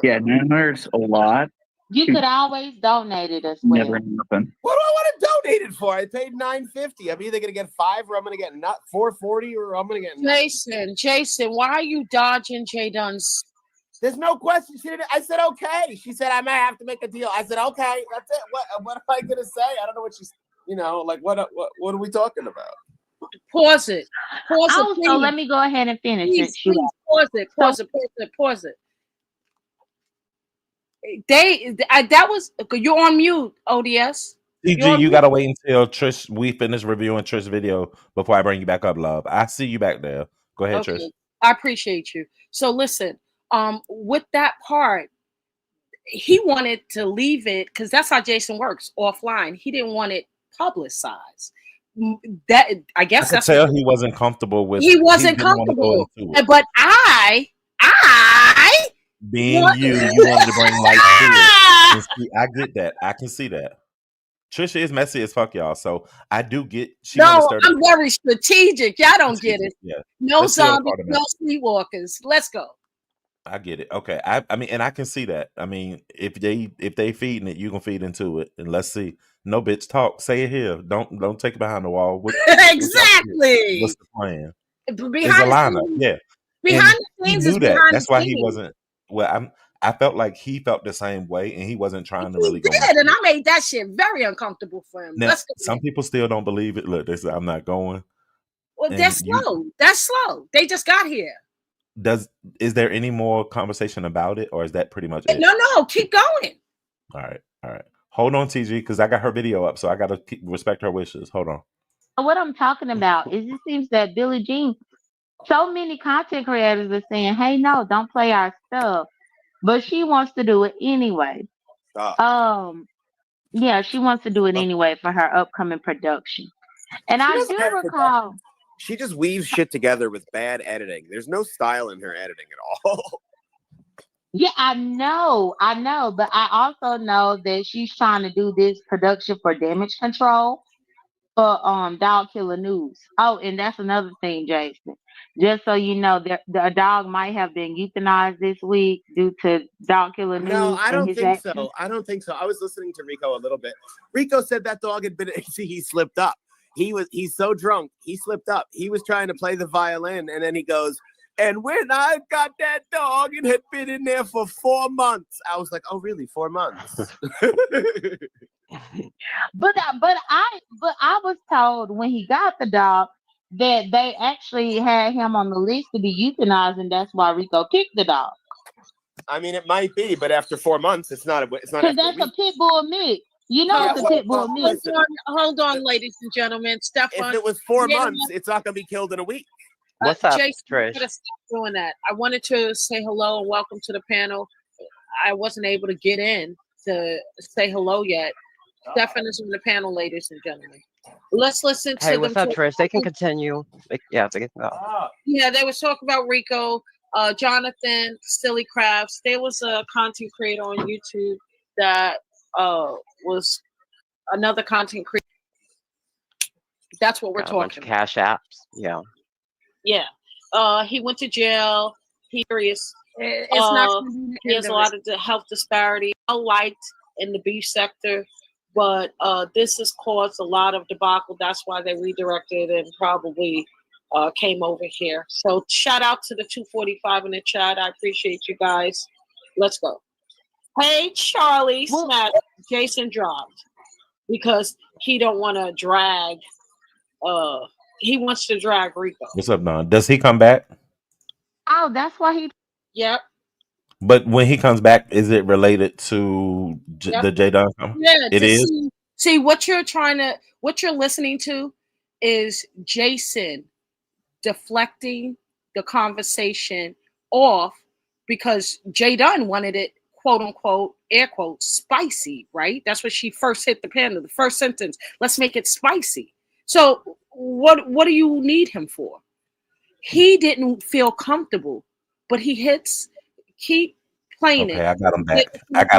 G: Yeah, $900 a lot.
E: You could always donate it as well.
G: Never happen.
F: What do I want to donate it for? I paid $950. I'm either gonna get $5 or I'm gonna get not $440 or I'm gonna get.
C: Jason, why are you dodging Jadon's?
F: There's no question. She didn't. I said okay. She said I might have to make a deal. I said okay. That's it. What am I gonna say? I don't know what she's. Like what are we talking about?
C: Pause it.
E: Also, let me go ahead and finish it.
C: Please pause it. That was you're on mute, O.D.S.
A: CG, you gotta wait until we finish reviewing Trish's video before I bring you back up, love. I see you back there. Go ahead, Trish.
C: I appreciate you. So listen, with that part, he wanted to leave it because that's how Jason works offline. He didn't want it publicized. That I guess
A: I could tell he wasn't comfortable with.
C: He wasn't comfortable, but I
A: being you wanted to bring light to it. See, I get that. I can see that. Trisha is messy as fuck, y'all. So I do get.
C: I'm very strategic. Y'all don't get it.
A: Yeah.
C: No zombies, no sleepwalkers. Let's go.
A: I get it. Okay. I mean, and I can see that. I mean, if they feeding it, you can feed into it. And let's see. No, bitch, talk. Say it here. Don't take it behind the wall. What y'all see? What's
C: Exactly.
A: the plan? It's a
C: Behind the
A: lineup.
C: scenes,
A: Yeah.
C: behind
A: And
C: the
A: he
C: scenes is
A: knew that.
C: behind the
A: That's why he
C: scenes.
A: wasn't. Well, I felt like he felt the same way, and he wasn't trying to
C: He
A: really go
C: did, and
A: into
C: I
A: it.
C: made that shit very uncomfortable for him.
A: Now,
C: Let's go
A: some
C: there.
A: people still don't believe it. Look, they say I'm not going.
C: Well, they're
A: And you
C: slow. That's slow. They just got here.
A: does is there any more conversation about it, or is that pretty much it?
C: No, keep going.
A: All right, all right. Hold on, TG, because I got her video up, so I gotta respect her wishes. Hold on.
E: What I'm talking about is it seems that Billie Jean, so many content creators are saying, "Hey, no, don't play our stuff," but she wants to do it anyway.
F: Stop.
E: Yeah, she wants to do it
F: Look,
E: anyway for her upcoming production. And
F: she
E: I
F: doesn't
E: do
F: have production.
E: recall.
F: She just weaves shit together with bad editing. There's no style in her editing at all.
E: Yeah, I know, but I also know that she's trying to do this production for damage control for dog killer news. Oh, and that's another thing, Jason. Just so you know, the dog might have been euthanized this week due to dog killer
F: No,
E: news
F: I
E: and
F: don't
E: his
F: think
E: actions.
F: so. I don't think so. I was listening to Rico a little bit. Rico said that dog had been. See, he slipped up. He's so drunk. He slipped up. He was trying to play the violin, and then he goes, "And when I got that dog, it had been in there for 4 months." I was like, "Oh, really? 4 months?"
E: But I was told when he got the dog that they actually had him on the list to be euthanized, and that's why Rico kicked the dog.
F: I mean, it might be, but after 4 months, it's not. It's not
E: Cause
F: after a
E: that's a
F: week.
E: pit bull mix. You know
F: Yeah,
E: it's a
F: well,
E: pit bull mix.
F: listen.
C: Hold on, ladies and gentlemen.
F: If
C: Stefan,
F: it was 4 months,
C: yeah,
F: it's not going to be killed in a week.
H: What's up,
C: Jason, you
H: Trish?
C: gotta stop doing that. I wanted to say hello and welcome to the panel. I wasn't able to get in to say hello yet. Stefan is on the panel, ladies and gentlemen. Let's listen
H: Hey,
C: to them
H: what's up,
C: talk.
H: Trish? They can continue. Yeah, they can go.
C: Yeah, they was talking about Rico, Jonathan, Silly Crafts. There was a content creator on YouTube that was another content creator. That's what we're
H: Got a bunch
C: talking
H: of
C: about.
H: cash apps. Yeah.
C: Yeah. He went to jail. It's not. He has a lot of the health disparity. Well liked in the beef sector, but this has caused a lot of debacle. That's why they redirected and probably came over here. So shout out to the 245 in the chat. I appreciate you guys. Let's go. Hey Charlie,
E: Well,
C: smash. Jason dropped because he don't want to drag. He wants to drag Rico.
A: What's up, Don? Does he come back?
E: oh, that's why he.
C: Yep.
A: But when he comes back, is it related to
C: Yep.
A: the J Don?
C: Yeah.
A: It is.
C: See what you're listening to is Jason deflecting the conversation off because J Dunn wanted it, quote unquote, air quotes, spicy, right? That's what she first hit the panel, the first sentence. Let's make it spicy. So what do you need him for? He didn't feel comfortable, but he hits, keep playing
A: Okay,
C: it.
A: I got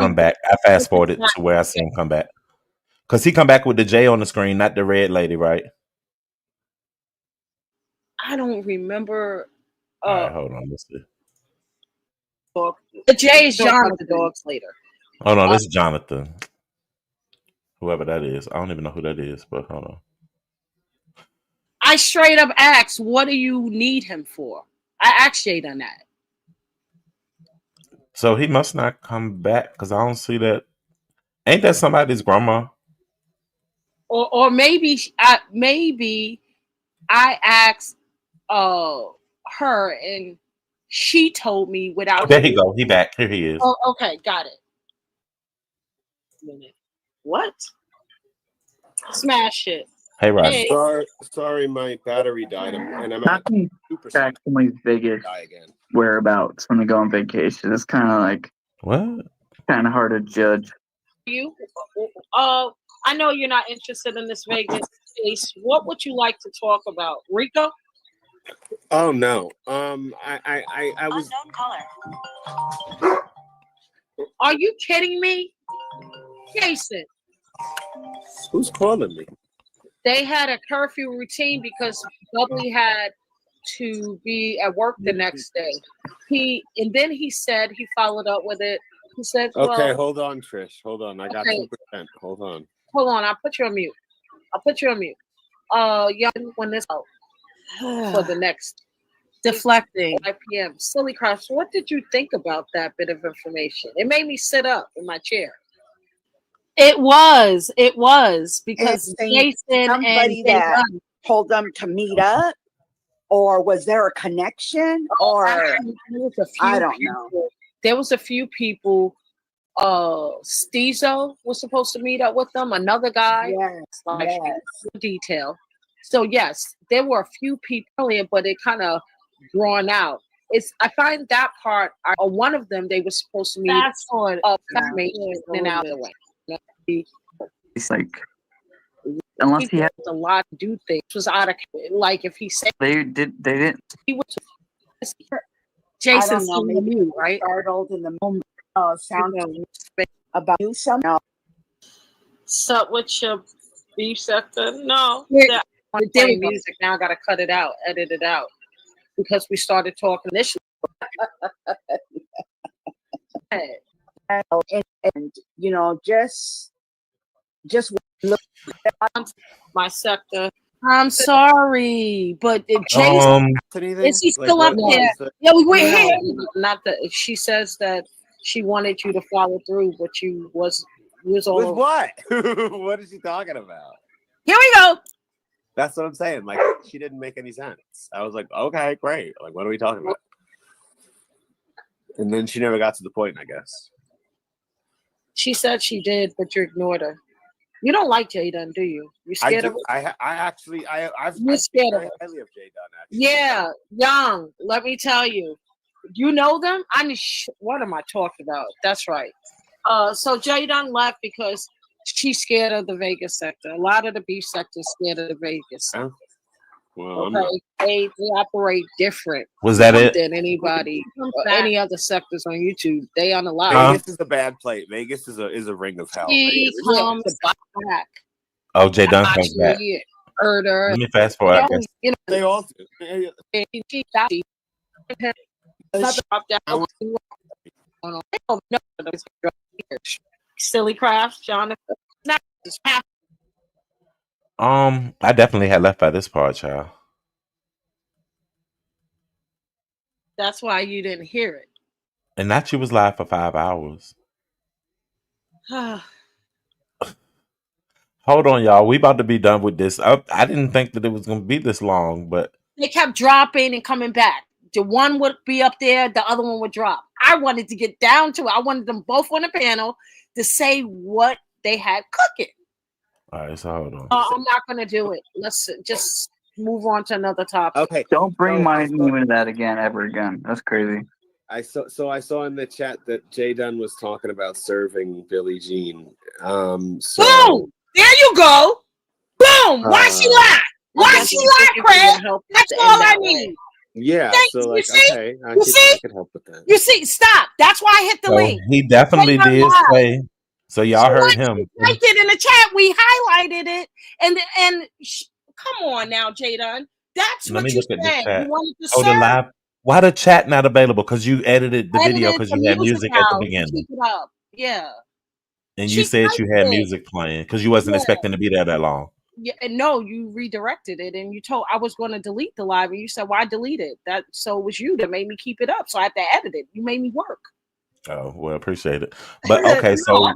A: him back. I fast forwarded to where I see him come back. Because he come back with the J on the screen, not the red lady, right?
C: I don't remember.
A: All right, hold on. Let's see.
C: The J is Jonathan. The dogs later.
A: Hold on, this is Jonathan. Whoever that is. I don't even know who that is, but hold on.
C: I straight up asked, what do you need him for? I asked Jade on that.
A: So he must not come back because I don't see that. Ain't that somebody's grandma?
C: Or maybe I asked her and she told me without.
A: Oh, there he go. He back. Here he is.
C: Oh, okay, got it. What? Smash it.
A: Hey, Rodney.
F: Sorry, my battery died, and I'm
G: Not
F: at
G: me.
F: 2%.
G: Back somebody's biggest
F: Die again.
G: whereabouts when they go on vacation. It's kind of like
A: What?
G: kind of hard to judge.
C: You? I know you're not interested in this Vegas case. What would you like to talk about, Rico?
F: Oh no. I was.
I: Unknown caller.
C: Are you kidding me, Jason?
F: Who's calling me?
C: They had a curfew routine because Bubbly had to be at work the next day. And then he said he followed up with it. He said, "Well,
F: Okay, hold on, Trish. Hold on. I got
C: okay,
F: 2%. Hold on.
C: hold on. I'll put you on mute. Young, when this out for the next
I: Deflecting.
C: 5 p.m. Silly Cross, what did you think about that bit of information? It made me sit up in my chair.
I: It was because Jason and
J: somebody
C: Jay
J: that
C: Dunn.
J: told them to meet up, or was there a connection? Or
C: Actually, there was a few
J: I don't know.
C: people. There was a few people. Stezo was supposed to meet up with them. Another guy.
J: Yes,
C: Like
J: yes.
C: detail. So yes, there were a few people earlier, but it kind of drawn out. I find that part. One of them, they were supposed to meet
I: fast forward.
C: and out of the way.
G: It's like unless he had
C: a lot to do things. It was out of like if he said
G: they didn't.
C: he was
J: I
C: Jason
J: don't know. Maybe
C: you, right?
J: startled in the moment. Sound about you something.
C: Sup with your beef sector? No.
I: Yeah.
C: I'm playing music now. I gotta cut it out, edit it out, because we started talking initially.
J: And you know, just look
C: at my sector. I'm sorry, but Jason, is he still up there? Yeah, we're here. Not that she says that she wanted you to follow through, but you was all
F: with what? What is she talking about?
C: Here we go.
F: That's what I'm saying. Like, she didn't make any sense. I was like, okay, great. Like, what are we talking about? And then she never got to the point, I guess.
C: She said she did, but you ignored her. You don't like J Dunn, do you? You scared of her?
F: I've
C: scared of her.
F: highly of J Dunn, actually.
C: Yeah, Young. Let me tell you. You know them? What am I talking about? That's right. So J Dunn left because she's scared of the Vegas sector. A lot of the beef sector is scared of the Vegas sector.
F: Well,
C: they operate different.
A: Was that it?
C: Than anybody or any other sectors on YouTube. They on the live.
F: Vegas is a bad place. Vegas is a ring of hell.
C: He comes back.
A: Oh, J Dunn comes back.
C: Murder.
A: Let me fast forward. I guess.
C: You know,
F: they all.
C: Silly Crafts, Jonathan.
A: I definitely had left by this part, child.
C: That's why you didn't hear it.
A: And not you was live for 5 hours. Hold on, y'all. We about to be done with this. I didn't think that it was going to be this long, but
C: they kept dropping and coming back. The one would be up there, the other one would drop. I wanted to get down to it. I wanted them both on the panel to say what they had cooking.
A: All right, so hold on.
C: I'm not going to do it. Let's just move on to another topic.
F: Okay,
G: don't bring my name into that again, ever again. That's crazy.
F: I saw in the chat that J Dunn was talking about serving Billie Jean.
C: Boom! There you go. Boom! Why she laugh? Why she laugh, Craig? That's all I need.
F: Yeah. So like, okay, I could help with that.
C: You see, stop. That's why I hit the link.
A: He definitely did say. So y'all heard him.
C: I did in the chat. We highlighted it, and come on now, J Dunn. That's what you said. You wanted to serve.
A: Live. Why the chat not available? Because you edited the video because you had music at the beginning.
C: Keep it up. Yeah.
A: And you said you had music playing because you wasn't expecting to be there that long.
C: Yeah, no, you redirected it and you told I was going to delete the live and you said, why delete it? So it was you that made me keep it up. So I had to edit it. You made me work.
A: Oh, well, appreciate it. But okay,
C: so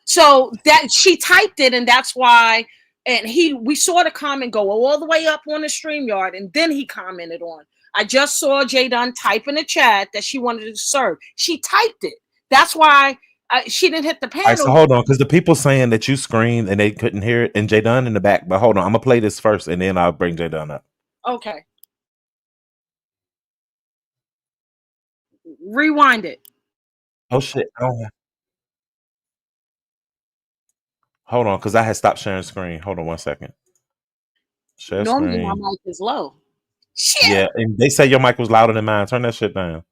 C: So that she typed it, and that's why. And we saw the comment go all the way up on the StreamYard, and then he commented on. I just saw J Dunn type in the chat that she wanted to serve. She typed it. That's why she didn't hit the panel.
A: All right, so hold on, because the people saying that you screamed and they couldn't hear it, and J Dunn in the back. But hold on, I'm gonna play this first, and then I'll bring J Dunn up.
C: Okay. Rewind it.
A: Oh shit! Hold on, because I had stopped sharing screen. Hold on 1 second. Share
C: Normally
A: screen.
C: my mic is low. Shit.
A: Yeah, and they say your mic was louder than mine. Turn that shit down.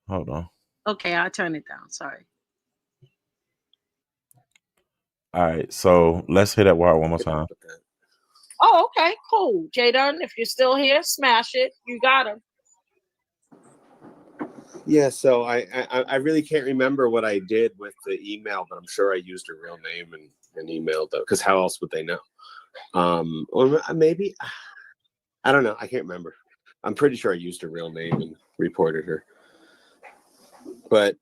A: Hold on.
C: Okay, I'll turn it down. Sorry.
A: All right, so let's hit that word one more time.
C: Oh, okay, cool. Jadon, if you're still here, smash it. You got him.
F: Yeah, so I really can't remember what I did with the email, but I'm sure I used her real name and emailed them, because how else would they know? Or maybe, I don't know. I can't remember. I'm pretty sure I used her real name and reported her. But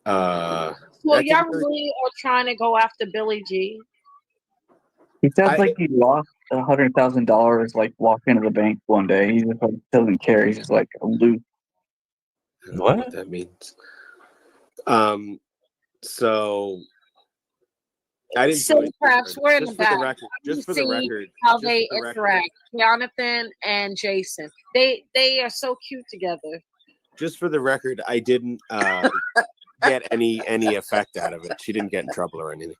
C: Well,
F: that's
C: y'all really are trying to go after Billy G.
G: He sounds like he lost $100,000, like walked into the bank one day. He just like doesn't care. He's just like a loose.
F: I don't know what that means. So I didn't do it.
C: Crafts, we're in the
F: Just for the
C: back.
F: record. Just for the record.
C: How
F: just
C: they
F: for the record.
C: interact, Jonathan and Jason. They are so cute together.
F: Just for the record, I didn't get any effect out of it. She didn't get in trouble or anything.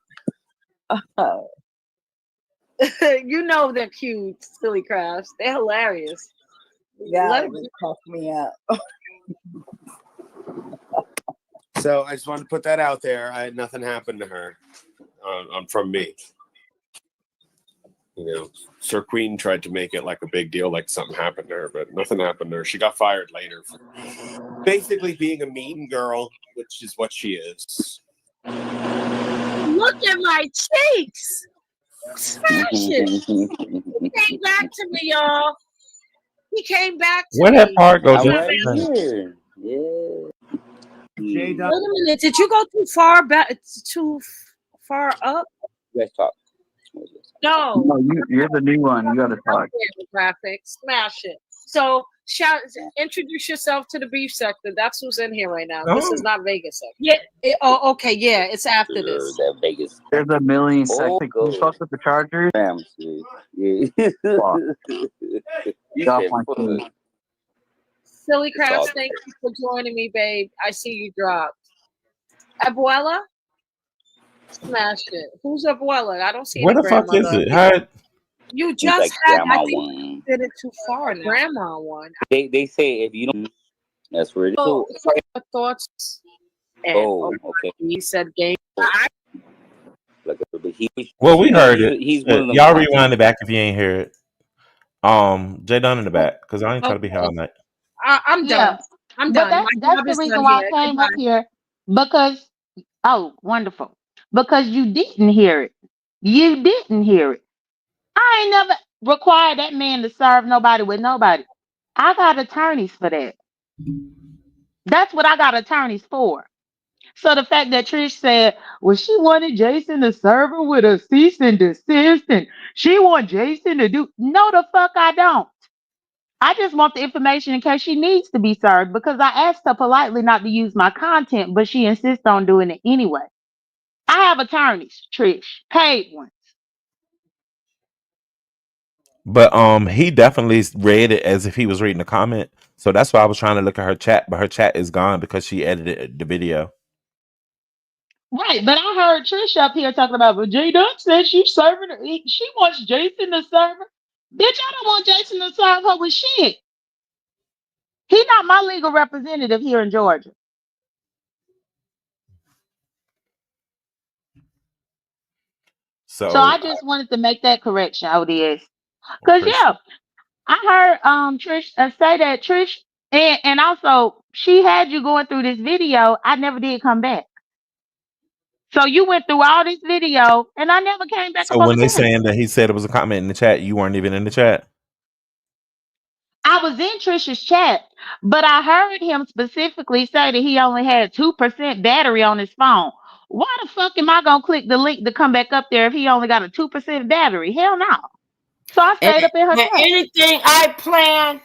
C: You know they're cute, silly crafts. They're hilarious.
J: Yeah, it cracked me up.
F: So I just wanted to put that out there. Nothing happened to her from me. You know, Sir Queen tried to make it like a big deal, like something happened to her, but nothing happened to her. She got fired later for basically being a mean girl, which is what she is.
C: Look at my cheeks. Smash it. He came back to me, y'all. He came back to
A: Where
C: me.
A: that part goes?
K: Right here. Yeah.
C: Wait a minute. Did you go too far back? Too far up?
K: Let's talk.
C: No.
G: No, you're the new one. You got to talk.
C: Graphics. Smash it. So introduce yourself to the beef sector. That's who's in here right now. This is not Vegas sector. Yeah. Okay. Yeah. It's after this.
K: That Vegas.
G: There's a million seconds. Can you fuck with the Chargers?
K: Yeah. You
G: Got
K: said
G: my
K: fuck.
G: team.
C: Silly Crafts, thank you for joining me, babe. I see you dropped. Abuela? Smash it. Who's Abuela? I don't see
A: Where
C: any
A: the fuck is
C: grandmother.
A: it? How?
C: You
K: It's
C: just
K: like
C: had,
K: grandma
C: I think
K: one.
C: you did it too far now. Grandma one.
K: They say if you don't, that's where it is.
C: So your thoughts? And,
K: okay.
C: He said game.
A: Well, we heard it.
K: He's one of them.
A: Y'all rewind it back if you ain't hear it. Jay Dunn in the back, because I ain't trying to be here all night.
C: I'm done. I'm
E: but
C: done.
E: that's the reason why I came up here, because wonderful, because you didn't hear it. You didn't hear it. I ain't never required that man to serve nobody with nobody. I got attorneys for that. That's what I got attorneys for. So the fact that Trish said, well, she wanted Jason to serve her with a cease and desist, and she want Jason to do, no, the fuck I don't. I just want the information in case she needs to be served, because I asked her politely not to use my content, but she insists on doing it anyway. I have attorneys, Trish, paid ones.
A: But he definitely read it as if he was reading a comment. So that's why I was trying to look at her chat, but her chat is gone because she edited the video.
E: Right, but I heard Trish up here talking about, well, J Duck said she's serving her. She wants Jason to serve her. Bitch, I don't want Jason to serve her with shit. He's not my legal representative here in Georgia. So I just wanted to make that correction, O.D.S. Because yeah, I heard Trish say that Trish, and also she had you going through this video. I never did come back. So you went through all this video, and I never came back
A: So
E: up on
A: when
E: the
A: they
E: panel.
A: saying that he said it was a comment in the chat, you weren't even in the chat?
E: I was in Trish's chat, but I heard him specifically say that he only had 2% battery on his phone. Why the fuck am I gonna click the link to come back up there if he only got a 2% battery? Hell no. So I stayed up in her chat.
D: Anything I plan,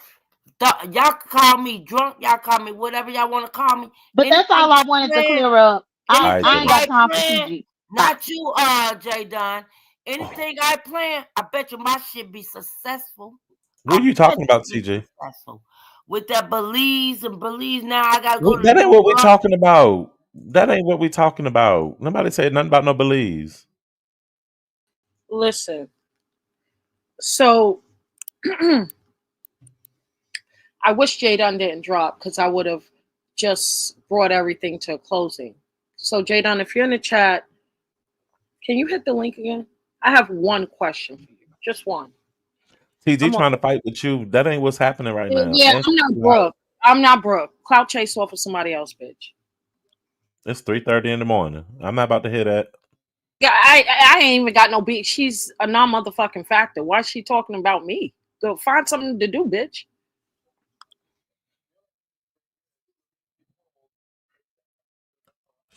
D: y'all can call me drunk, y'all call me whatever y'all want to call me.
E: But that's all I wanted to clear up. I ain't got time for CG.
D: Not you, J Don. Anything I plan, I bet you my shit be successful.
A: What are you talking about, CJ?
D: With that Belize now, I gotta go to
A: That ain't what we're talking about. That ain't what we're talking about. Nobody said nothing about no Belize.
C: Listen. So I wish Jadon didn't drop, because I would have just brought everything to a closing. So Jadon, if you're in the chat, can you hit the link again? I have one question for you. Just one.
A: TG
C: Come on.
A: trying to fight with you. That ain't what's happening right now.
C: Yeah,
A: And
C: I'm not Brooke. I'm not Brooke. Clout chase off of somebody else, bitch.
A: it's 3:30 in the morning. I'm not about to hear that.
C: Yeah, I ain't even got no beat. She's a non-motherfucking factor. Why is she talking about me? Go find something to do, bitch.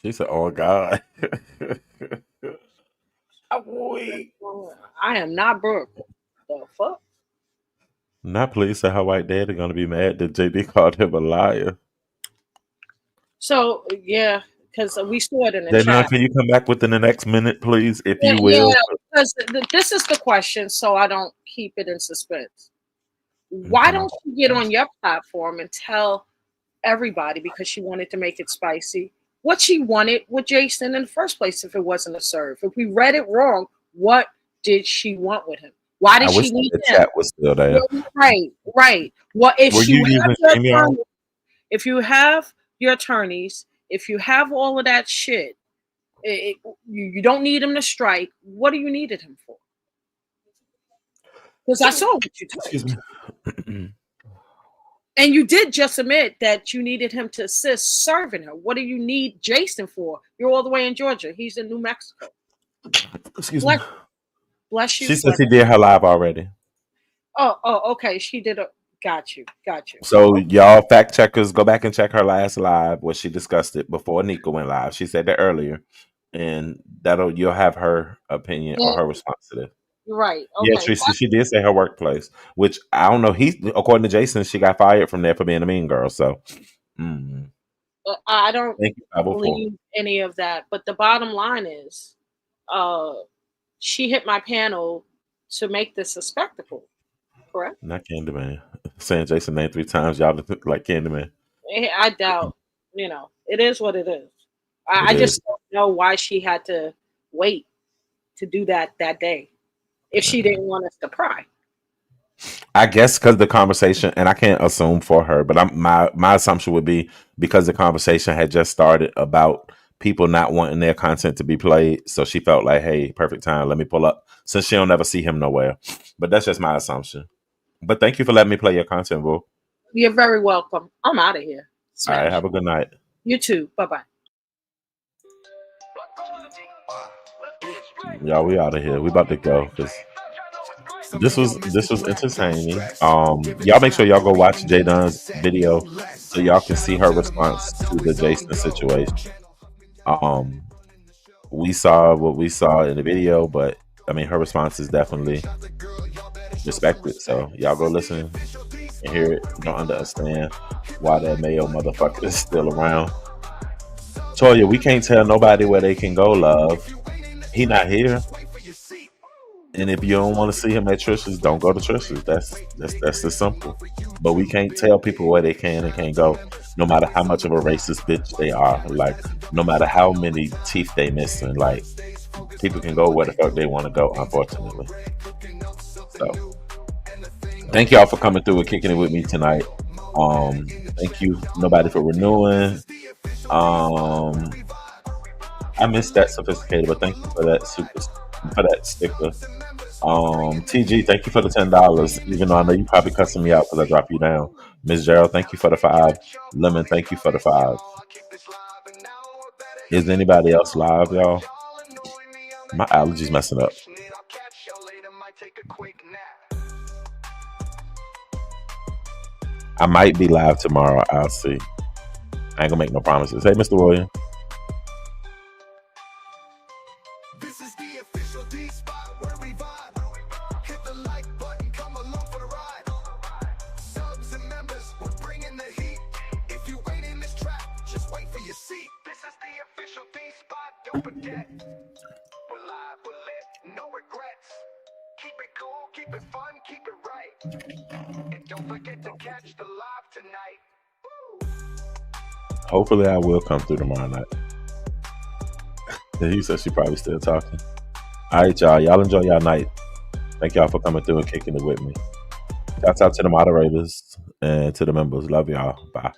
A: She said, "Oh God." I'm weak.
C: I am not Brooke. The fuck?
A: Not pleased that her white dad are gonna be mad that JB called him a liar.
C: So yeah, because we saw it in the
A: Jaynon,
C: chat.
A: can you come back within the next minute, please, if
C: Yeah,
A: you will?
C: because this is the question, so I don't keep it in suspense. Why
A: Okay.
C: don't you get on your platform and tell everybody, because she wanted to make it spicy, what she wanted with Jason in the first place if it wasn't a serve? If we read it wrong, what did she want with him? Why
A: I
C: did
A: wish
C: she need
A: the
C: him?
A: chat was still there.
C: Right, right. Well, if
A: Were
C: you
A: you
C: have
A: using
C: your
A: StreamYard?
C: attorney, if you have your attorneys, if you have all of that shit, you don't need him to strike. What do you needed him for? Because I saw what you
A: Excuse
C: typed.
A: me.
C: And you did just admit that you needed him to assist serving her. What do you need Jason for? You're all the way in Georgia. He's in New Mexico.
A: Excuse me.
C: Bless you.
A: She said she did her live already.
C: Oh, okay. She did. Got you.
A: So y'all fact checkers, go back and check her last live where she discussed it before Nika went live. She said that earlier, and you'll have her opinion or her response to this.
C: You're right.
A: Yeah,
C: Okay.
A: she did say her workplace, which I don't know. According to Jason, she got fired from there for being a mean girl. So,
C: I don't
A: thank you, 504.
C: believe any of that. But the bottom line is, she hit my panel to make this a spectacle. Correct?
A: Not Candyman. Saying Jason name 3 times, y'all look like Candyman.
C: I doubt. It is what it is. I
A: It
C: just
A: is.
C: don't know why she had to wait to do that day if she didn't want us to pry.
A: I guess because the conversation, and I can't assume for her, but my assumption would be because the conversation had just started about people not wanting their content to be played, so she felt like, hey, perfect time, let me pull up, since she don't ever see him nowhere. But that's just my assumption. But thank you for letting me play your content, boo.
C: You're very welcome. I'm out of here.
A: All right,
C: Smash.
A: have a good night.
C: You too. Bye-bye.
A: Y'all, we out of here. We about to go because this was entertaining. Y'all make sure y'all go watch Jadon's video so y'all can see her response to the Jason situation. We saw what we saw in the video, but I mean, her response is definitely respected. So y'all go listen and hear it. You don't understand why that Mayo motherfucker is still around. Toya, we can't tell nobody where they can go, love. He not here. And if you don't want to see him at Trisha's, don't go to Trisha's. That's the simple. But we can't tell people where they can and can't go, no matter how much of a racist bitch they are. Like, no matter how many teeth they missing. Like, people can go where the fuck they want to go, unfortunately. So, thank y'all for coming through and kicking it with me tonight. Thank you, nobody, for renewing. I missed that sophisticated, but thank you for that sticker. TG, thank you for the $10. Even though I know you probably cussing me out because I dropped you down. Miss Gerald, thank you for the 5. Lemon, thank you for the 5. Is anybody else live, y'all? My allergies messing up. I might be live tomorrow. I'll see. I ain't gonna make no promises. Hey, Mr. William. This is the official D spot where we vibe. Hit the like button, come along for the ride. Subs and members, we're bringing the heat. If you ain't in this track, just wait for your seat. This is the official D spot, don't forget. We're live, we're lit, no regrets. Keep it cool, keep it fun, keep it right. And don't forget to catch the live tonight. Woo. Hopefully I will come through tomorrow night. He said she probably still talking. All right, y'all. Y'all enjoy y'all night. Thank y'all for coming through and kicking it with me. Shouts out to the moderators and to the members. Love y'all. Bye.